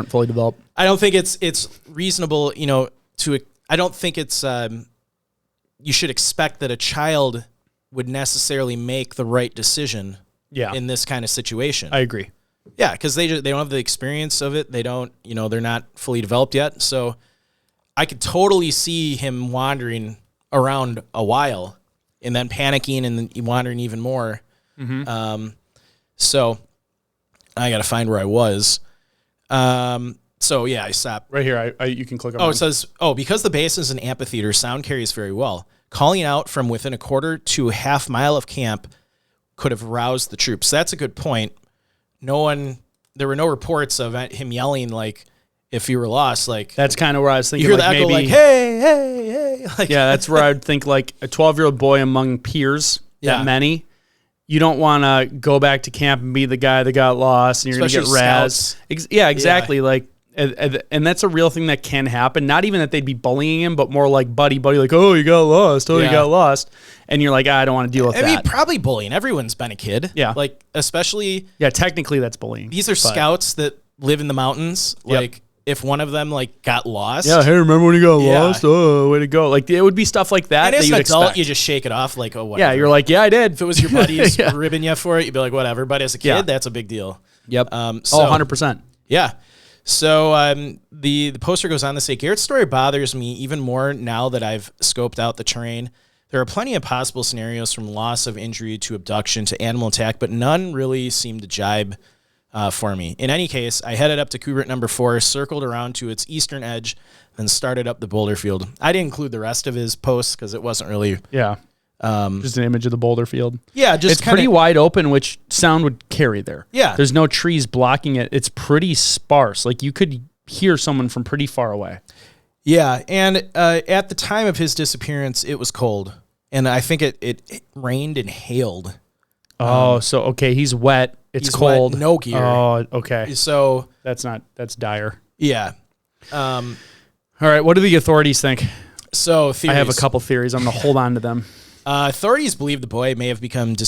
fully developed. I don't think it's reasonable, I don't think it's you should expect that a child would necessarily make the right decision in this kind of situation. I agree. Yeah, because they don't have the experience of it. They don't, they're not fully developed yet. So I could totally see him wandering around a while and then panicking and then wandering even more. Mm-hmm. So I got to find where I was. So yeah, I stopped. Right here, you can click on it. It says, because the base is an amphitheater, sound carries very well. Calling out from within a quarter to half mile of camp could have roused the troops. That's a good point. There were no reports of him yelling like if you were lost. Like that's kind of where I was thinking. You hear like the echo like, hey, hey, hey. Like, yeah, that's where I'd think like a 12-year-old boy among peers, that many. You don't want to go back to camp and be the guy that got lost and you're going to get razzed. Yeah, exactly. Yeah. Like, and that's a real thing that can happen. Not even that they'd be bullying him, but more like buddy, like, oh, you got lost. You got lost. And you're like, I don't want to deal with that. I mean, probably bullying. Everyone's been a kid. Yeah. Like, especially. Yeah, technically that's bullying. These are scouts that live in the mountains. Like, if one of them like got lost. Yeah, hey, remember when you got lost? Oh, way to go. Like, it would be stuff like that. And as an adult, expect. you just shake it off like, oh, whatever. Yeah, you're like, yeah, I did. If it was your buddies ribbing you for it, you'd be like, whatever. But as a kid, that's a big deal. Yep. 100%. Yeah. So the poster goes on to say, Garrett's story bothers me even more now that I've scoped out the terrain. There are plenty of possible scenarios from loss of injury to abduction to animal attack, but none really seem to jibe for me. In any case, I headed up to Cougar number 4, circled around to its eastern edge, then started up the boulder field. I didn't include the rest of his posts because it wasn't really... Yeah. Just an image of the boulder field. Yeah, it's pretty wide open, which sound would carry there. Yeah. There's no trees blocking it. It's pretty sparse. Like you could hear someone from pretty far away. Yeah, and at the time of his disappearance, it was cold. and I think it rained and hailed. Oh, so okay, he's wet. It's He's cold. wet, no gear. Oh, okay. So That's dire. yeah. All right, what do the authorities think? So theories. I have a couple theories. I'm going to hold on to them. Authorities believe the boy may have become do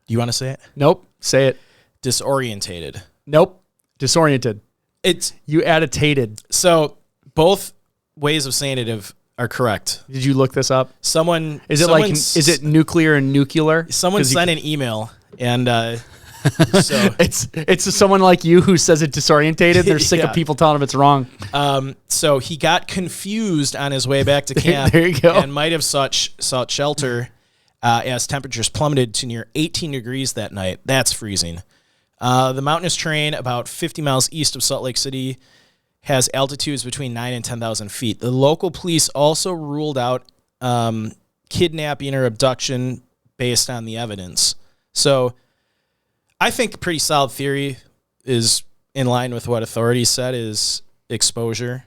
you want to say it? Nope. Say it. Disorientated. Nope. Disoriented. It's You additated. so both ways of saying it are correct. Did you look this up? Someone Is it nuclear and nuclear? Someone sent an email and so it's someone like you who says it disorientated. They're sick Yeah. of people telling him it's wrong. So he got confused on his way back to camp. There you go. And might have sought shelter as temperatures plummeted to near 18 degrees that night. That's freezing. The mountainous terrain, about 50 miles east of Salt Lake City, has altitudes between 9 and 10,000 feet. The local police also ruled out kidnapping or abduction based on the evidence. So I think a pretty solid theory is in line with what authorities said is exposure.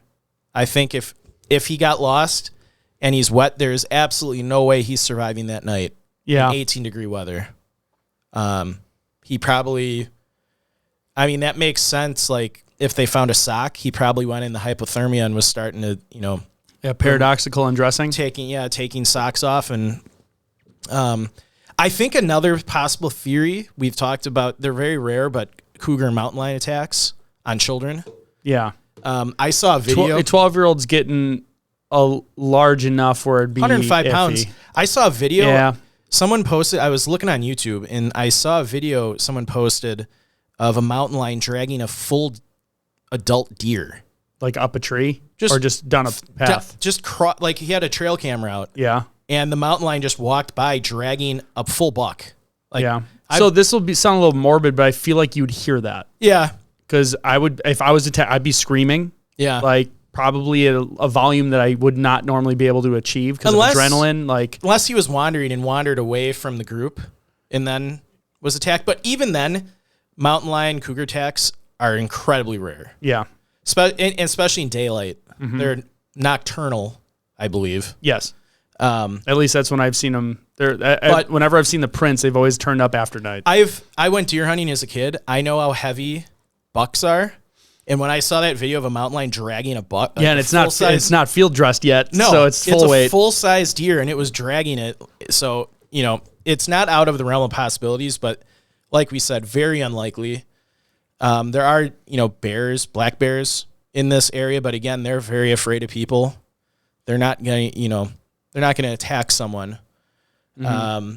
I think if he got lost and he's wet, there's absolutely no way he's surviving that night. Yeah. In 18-degree weather. He probably, I mean, that makes sense. Like, if they found a sock, he probably went into hypothermia and was starting to, Paradoxical undressing. taking socks off. And I think another possible theory we've talked about, they're very rare, but cougar and mountain lion attacks on children. Yeah. I saw a video. A 12-year-old's getting a large enough where it'd be 105 pounds. iffy. I saw a video. Yeah. Someone posted, I was looking on YouTube, and I saw a video someone posted of a mountain lion dragging a full adult deer. Like up a tree? Just- or just down a path? Like he had a trail camera out, Yeah. and the mountain lion just walked by dragging a full buck. Like, Yeah. So this will sound a little morbid, but I feel like you'd hear that. Yeah. Because if I was attacked, I'd be screaming. Yeah. Like probably a volume that I would not normally be able to achieve because of adrenaline. Like Unless he was wandering and wandered away from the group and then was attacked. But even then, mountain lion cougar attacks are incredibly rare. yeah. Especially in daylight. Mm-hmm. They're nocturnal, I believe. Yes. At least that's when I've seen them. But whenever I've seen the prints, they've always turned up after night. I went deer hunting as a kid. I know how heavy bucks are. And when I saw that video of a mountain lion dragging a buck, Yeah, and it's not field dressed yet. No, so it's full weight. It's a full size deer, and it was dragging it. So it's not out of the realm of possibilities, but like we said, very unlikely. There are black bears in this area, but again, they're very afraid of people. They're not going to attack someone. Mm-hmm.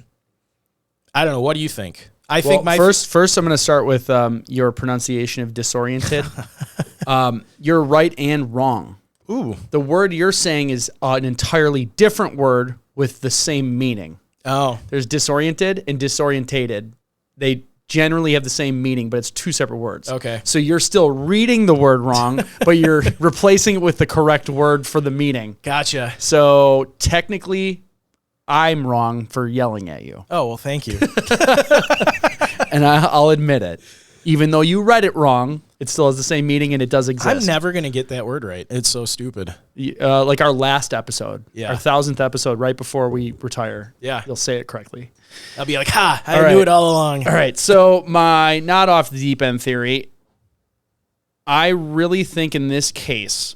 I don't know. What do you think? First, I'm going to start with your pronunciation of disoriented. You're right and wrong. Ooh. The word you're saying is an entirely different word with the same meaning. Oh. There's disoriented and disorientated. They generally have the same meaning, but it's two separate words. Okay. So you're still reading the word wrong, but you're replacing it with the correct word for the meaning. Gotcha. So technically, I'm wrong for yelling at you. Oh, well, thank you. And I'll admit it. Even though you read it wrong, it still has the same meaning and it does exist. I'm never going to get that word right. It's so stupid. Like our last episode, Yeah. our 1000th episode, right before we retire. Yeah. You'll say it correctly. I'll be like, I knew it all along. All right. So my not off the deep end theory, I really think in this case,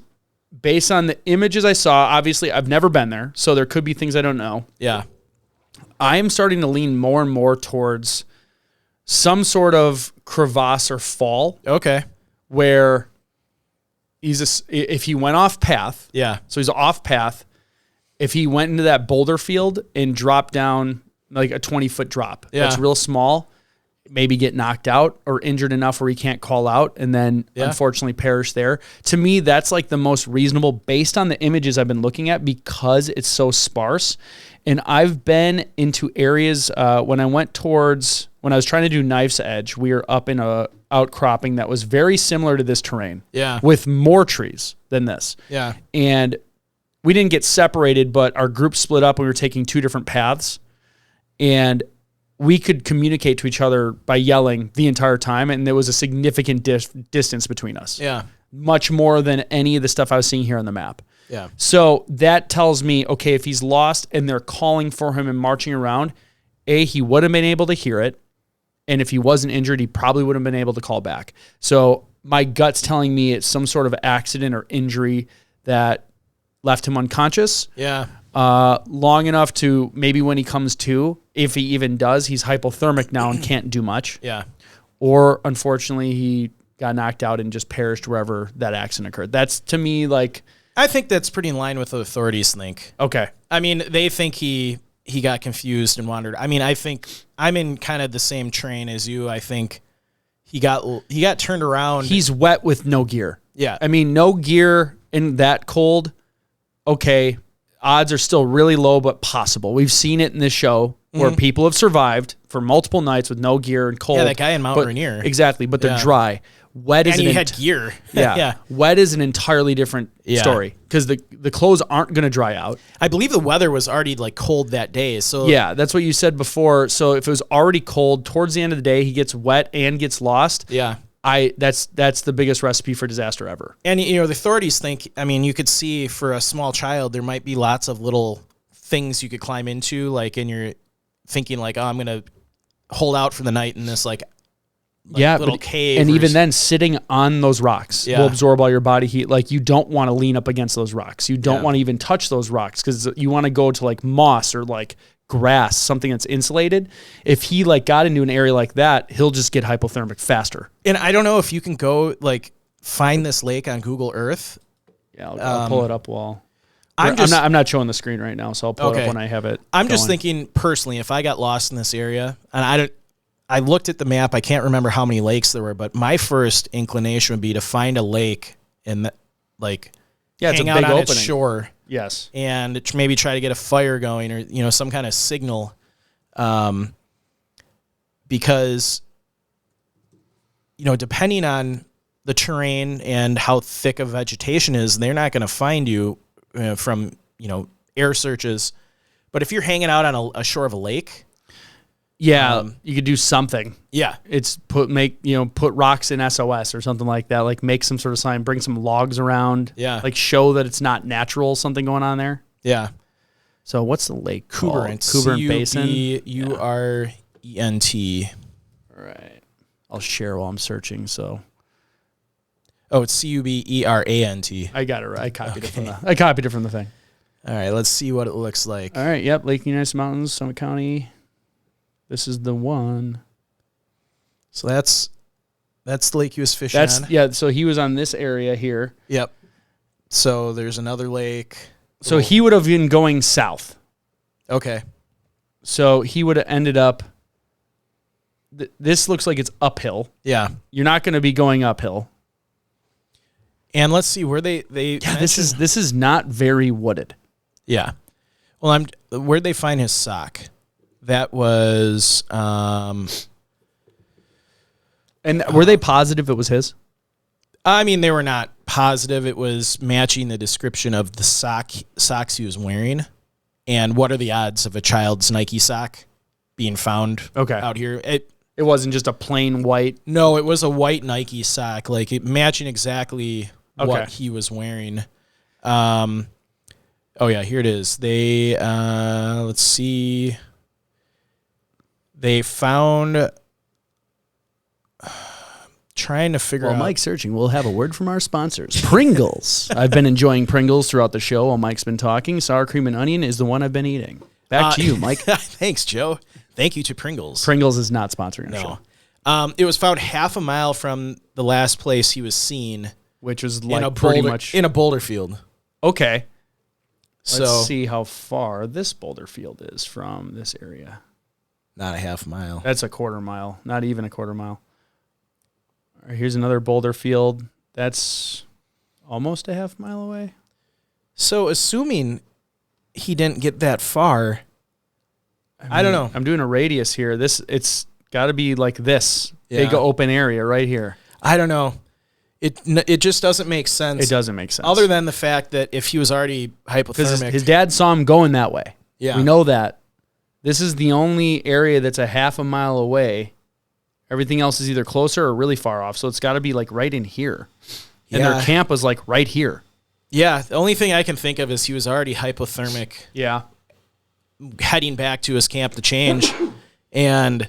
based on the images I saw, obviously I've never been there, so there could be things I don't know. Yeah. I am starting to lean more and more towards some sort of crevasse or fall Okay. where if he went off path, Yeah. so he's off path, if he went into that boulder field and dropped down like a 20-foot drop, that's real small, maybe get knocked out or injured enough where he can't call out and then unfortunately perish there. To me, that's like the most reasonable based on the images I've been looking at because it's so sparse. And I've been into areas when I was trying to do Knife's Edge, we were up in a outcropping that was very similar to this terrain. Yeah. With more trees than this. Yeah. And we didn't get separated, but our group split up and we were taking two different paths. And we could communicate to each other by yelling the entire time, and there was a significant distance between us. Yeah. much more than any of the stuff I was seeing here on the map. Yeah. So that tells me, okay, if he's lost and they're calling for him and marching around, he would have been able to hear it. And if he wasn't injured, he probably would have been able to call back. So my gut's telling me it's some sort of accident or injury that left him unconscious. Yeah. Long enough to maybe when he comes to, if he even does, he's hypothermic now and can't do much. Yeah. Or unfortunately, he got knocked out and just perished wherever that accident occurred. That's to me like... I think that's pretty in line with what the authorities think. Okay. I mean, they think he got confused and wandered. I mean, I think I'm in kind of the same train as you. I think he got turned around. He's wet with no gear. Yeah. I mean, no gear in that cold. Okay. Odds are still really low, but possible. We've seen it in this show where people have survived for multiple nights with no gear and cold. Yeah, that guy in Mount Rainier. Exactly, but they're dry. Wet is and he had gear. Yeah. Wet is an entirely different story because the clothes aren't going to dry out. I believe the weather was already like cold that day. So yeah, that's what you said before. So if it was already cold towards the end of the day, he gets wet and gets lost. Yeah. That's the biggest recipe for disaster ever. And the authorities think, I mean, you could see for a small child, there might be lots of little things you could climb into, like, and you're thinking like, oh, I'm going to hold out for the night in this little cave. And even then, sitting on those rocks will absorb all your body heat. Like, you don't want to lean up against those rocks. You don't want to even touch those rocks because you want to go to like moss or like grass, something that's insulated. If he like got into an area like that, he'll just get hypothermic faster. And I don't know if you can go like find this lake on Google Earth. Yeah, I'll pull it up while I'm not showing the screen right now, so I'll pull it up when I have it. I'm just thinking personally, if I got lost in this area, and I looked at the map, I can't remember how many lakes there were, but my first inclination would be to find a lake and hang out on its shore. Yes. And maybe try to get a fire going or, some kind of signal. Because, depending on the terrain and how thick of vegetation is, they're not going to find you from, air searches. But if you're hanging out on a shore of a lake. Yeah, you could do something. Yeah. It's put rocks in SOS or something like that. Like make some sort of sign, bring some logs around. Yeah. Like show that it's not natural, something going on there. Yeah. So what's the lake called? Kuberent Basin. Cuberent. All right. I'll share while I'm searching, so. Oh, it's Cuberant. I got it right. I copied it from the thing. All right, let's see what it looks like. All right, yep, Lake United Mountains, Summit County. This is the one. So that's the lake he was fishing on. Yeah, so he was on this area here. Yep. So there's another lake. So he would have been going south. Okay. So he would have ended up. This looks like it's uphill. Yeah. You're not going to be going uphill. And let's see where they this is not very wooded. Yeah. Well, where'd they find his sock? That was and were they positive it was his? I mean, they were not positive. It was matching the description of the socks he was wearing. And what are the odds of a child's Nike sock being found out here? It wasn't just a plain white. No, it was a white Nike sock, like it matching exactly what he was wearing. Oh yeah, here it is. They let's see. They found. Trying to figure out. While Mike's searching, we'll have a word from our sponsors. Pringles. I've been enjoying Pringles throughout the show while Mike's been talking. Sour cream and onion is the one I've been eating. Back to you, Mike. Thanks, Joe. Thank you to Pringles. Pringles is not sponsoring our show. It was found half a mile from the last place he was seen. Which was like pretty much in a boulder field. Okay. Let's see how far this boulder field is from this area. Not a half mile. That's a quarter mile. Not even a quarter mile. All right, here's another boulder field. That's almost a half mile away. So assuming he didn't get that far, I don't know. I'm doing a radius here. It's got to be like this big open area right here. I don't know. It just doesn't make sense. It doesn't make sense. Other than the fact that if he was already hypothermic. His dad saw him going that way. Yeah. We know that. This is the only area that's a half a mile away. Everything else is either closer or really far off. So it's got to be like right in here. And their camp was like right here. Yeah. The only thing I can think of is he was already hypothermic. Yeah. Heading back to his camp to change. And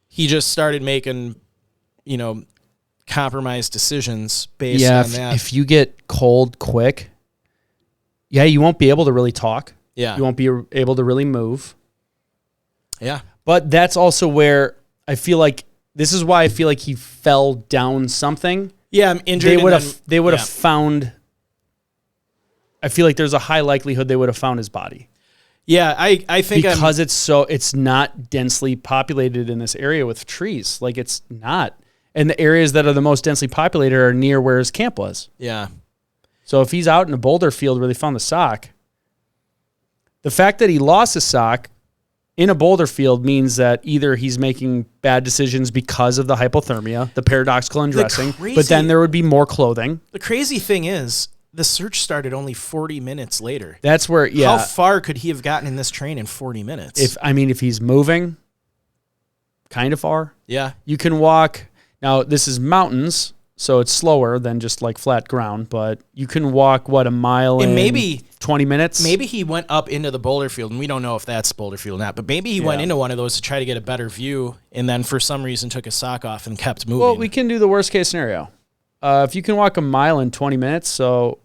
he just started making, compromised decisions based on that. If you get cold quick, you won't be able to really talk. Yeah. You won't be able to really move. Yeah. But that's also where this is why I feel like he fell down something. Yeah, I'm injured. They would have found, I feel like there's a high likelihood they would have found his body. Yeah, I think because it's not densely populated in this area with trees. Like it's not. And the areas that are the most densely populated are near where his camp was. Yeah. So if he's out in a boulder field where they found the sock, the fact that he lost his sock in a boulder field means that either he's making bad decisions because of the hypothermia, the paradoxical undressing, but then there would be more clothing. The crazy thing is, the search started only 40 minutes later. That's where, How far could he have gotten in this train in 40 minutes? If he's moving, kind of far. Yeah. You can walk. Now, this is mountains, so it's slower than just like flat ground, but you can walk, a mile in maybe 20 minutes? Maybe he went up into the boulder field, and we don't know if that's boulder field or not, but maybe he went into one of those to try to get a better view, and then for some reason took his sock off and kept moving. Well, we can do the worst case scenario. If you can walk a mile in 20 minutes, so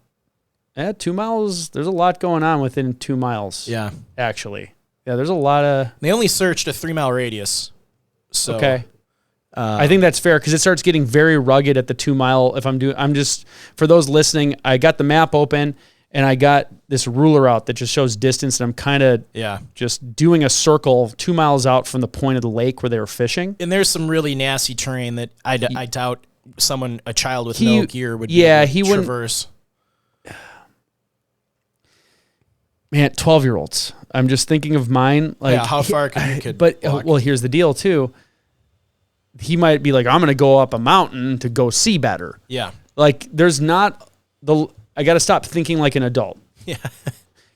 2 miles, there's a lot going on within 2 miles. Yeah. Actually. Yeah, there's a lot of... They only searched a 3-mile radius. So, okay. I think that's fair because it starts getting very rugged at the 2 mile. For those listening, I got the map open and I got this ruler out that just shows distance, and I'm kind of just doing a circle 2 miles out from the point of the lake where they were fishing. And there's some really nasty terrain that I doubt a child with no gear would traverse. Man, 12-year-olds. I'm just thinking of mine. Like, how far can your kid walk? Well, here's the deal too. He might be like, I'm going to go up a mountain to go see better. Yeah. Like, there's not I got to stop thinking like an adult. Yeah.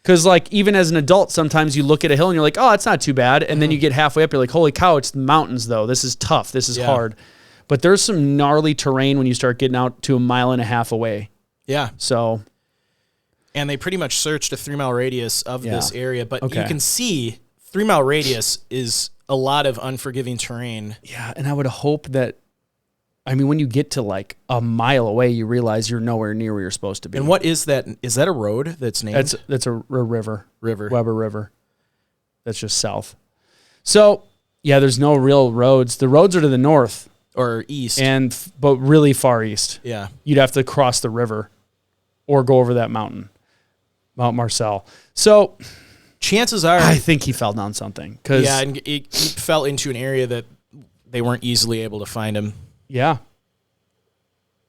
Because, like, even as an adult, sometimes you look at a hill and you're like, oh, it's not too bad. And then you get halfway up, you're like, holy cow, it's the mountains, though. This is tough. This is hard. But there's some gnarly terrain when you start getting out to 1.5 miles away. Yeah. So. And they pretty much searched a 3-mile radius of this area. But you can see 3-mile radius is a lot of unforgiving terrain. Yeah, and I would hope that, when you get to like a mile away, you realize you're nowhere near where you're supposed to be. And what is that? Is that a road that's named? That's a river. Weber River. That's just south. So, there's no real roads. The roads are to the north. Or east. But really far east. Yeah. You'd have to cross the river or go over that mountain, Mount Marcel. So... chances are... I think he fell down something. And he fell into an area that they weren't easily able to find him. Yeah.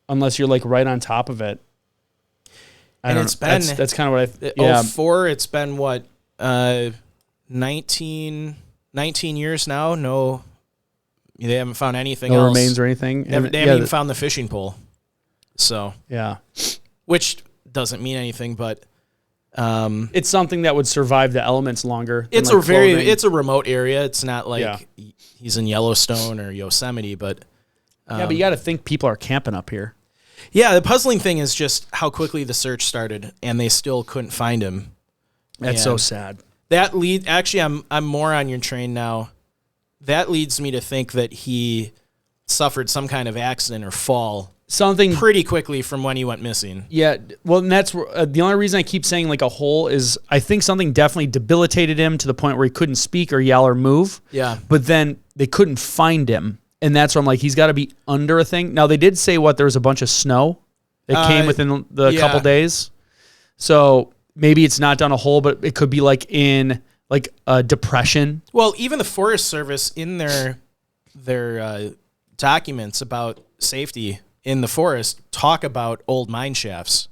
Unless you're like right on top of it. That's kind of what I... 04, it's been what? 19 years now? No, they haven't found anything else. No remains or anything? They haven't even found the fishing pole. So... yeah. Which doesn't mean anything, but... it's something that would survive the elements longer. It's a remote area. It's not like he's in Yellowstone or Yosemite, but but you got to think people are camping up here. Yeah, the puzzling thing is just how quickly the search started, and they still couldn't find him. That's so sad. Actually, I'm more on your train now. That leads me to think that he suffered some kind of accident or fall. Something pretty quickly from when he went missing. Yeah, well, and that's the only reason I keep saying like a hole is I think something definitely debilitated him to the point where he couldn't speak or yell or move. Yeah. But then they couldn't find him. And that's where I'm like, he's got to be under a thing. Now, they did say there was a bunch of snow that came within the couple days. So maybe it's not down a hole, but it could be like in like a depression. Well, even the Forest Service in their documents about safety in the forest talk about old mine shafts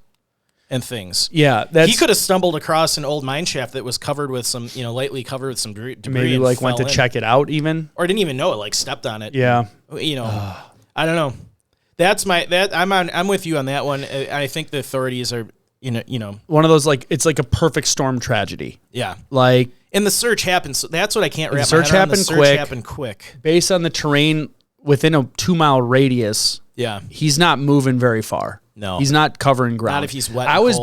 and things. Yeah. He could have stumbled across an old mine shaft that was covered with some, lightly covered with some debris. Maybe like went to check it out even. Or didn't even know it, like stepped on it. Yeah. I don't know. I'm with you on that one. I think the authorities are, one of those, like, it's like a perfect storm tragedy. Yeah. Like. And the search happened. So that's what I can't wrap my head around. The search happened quick. Based on the terrain within a 2-mile radius, Yeah. he's not moving very far. No. He's not covering ground. Not if he's wet. I was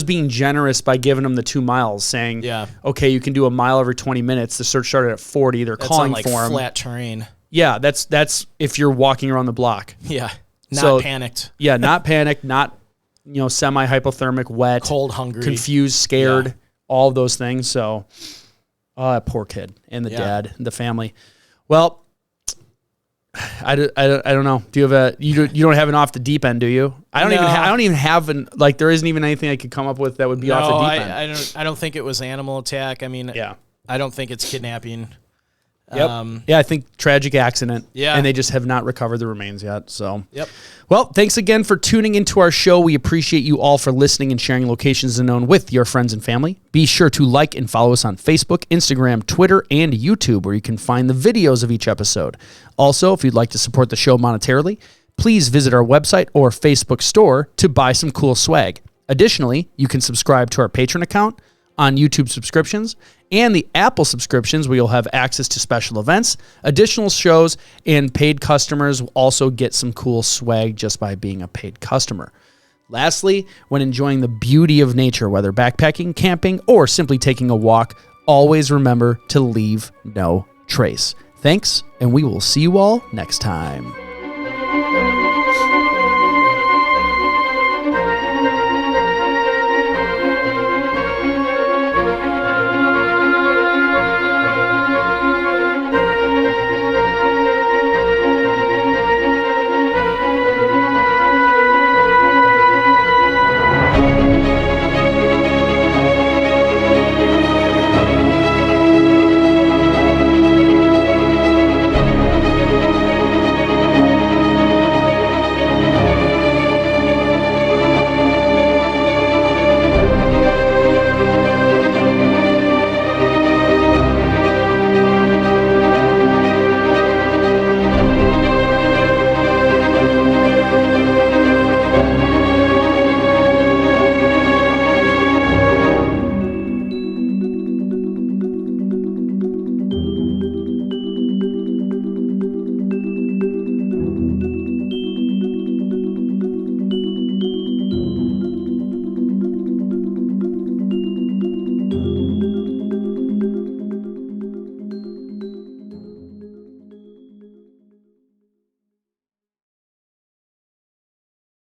being generous by giving him the 2 miles, saying, Yeah. okay, you can do a mile every 20 minutes. The search started at 40. They're That's calling on, like, for him. flat terrain. Yeah, that's if you're walking around the block. Yeah. Not So- panicked. Yeah, not panicked, not semi-hypothermic, wet, Cold, hungry. confused, scared, Yeah. all of those things. So, that poor kid and the Yeah. dad and the family. Well, I don't know. Do you have you don't have an off the deep end, do you? I don't even have there isn't even anything I could come up with that would be off the deep end. I don't think it was animal attack. I mean, Yeah. I don't think it's kidnapping. Yep. I think tragic accident. Yeah. And they just have not recovered the remains yet. So, Yep. Well, thanks again for tuning into our show. We appreciate you all for listening and sharing locations unknown with your friends and family. Be sure to like and follow us on Facebook, Instagram, Twitter, and YouTube, where you can find the videos of each episode. Also, if you'd like to support the show monetarily, please visit our website or Facebook store to buy some cool swag. Additionally, you can subscribe to our Patreon account, on YouTube subscriptions, and the Apple subscriptions, where you'll have access to special events, additional shows, and paid customers will also get some cool swag just by being a paid customer. Lastly, when enjoying the beauty of nature, whether backpacking, camping, or simply taking a walk, always remember to leave no trace. Thanks, and we will see you all next time.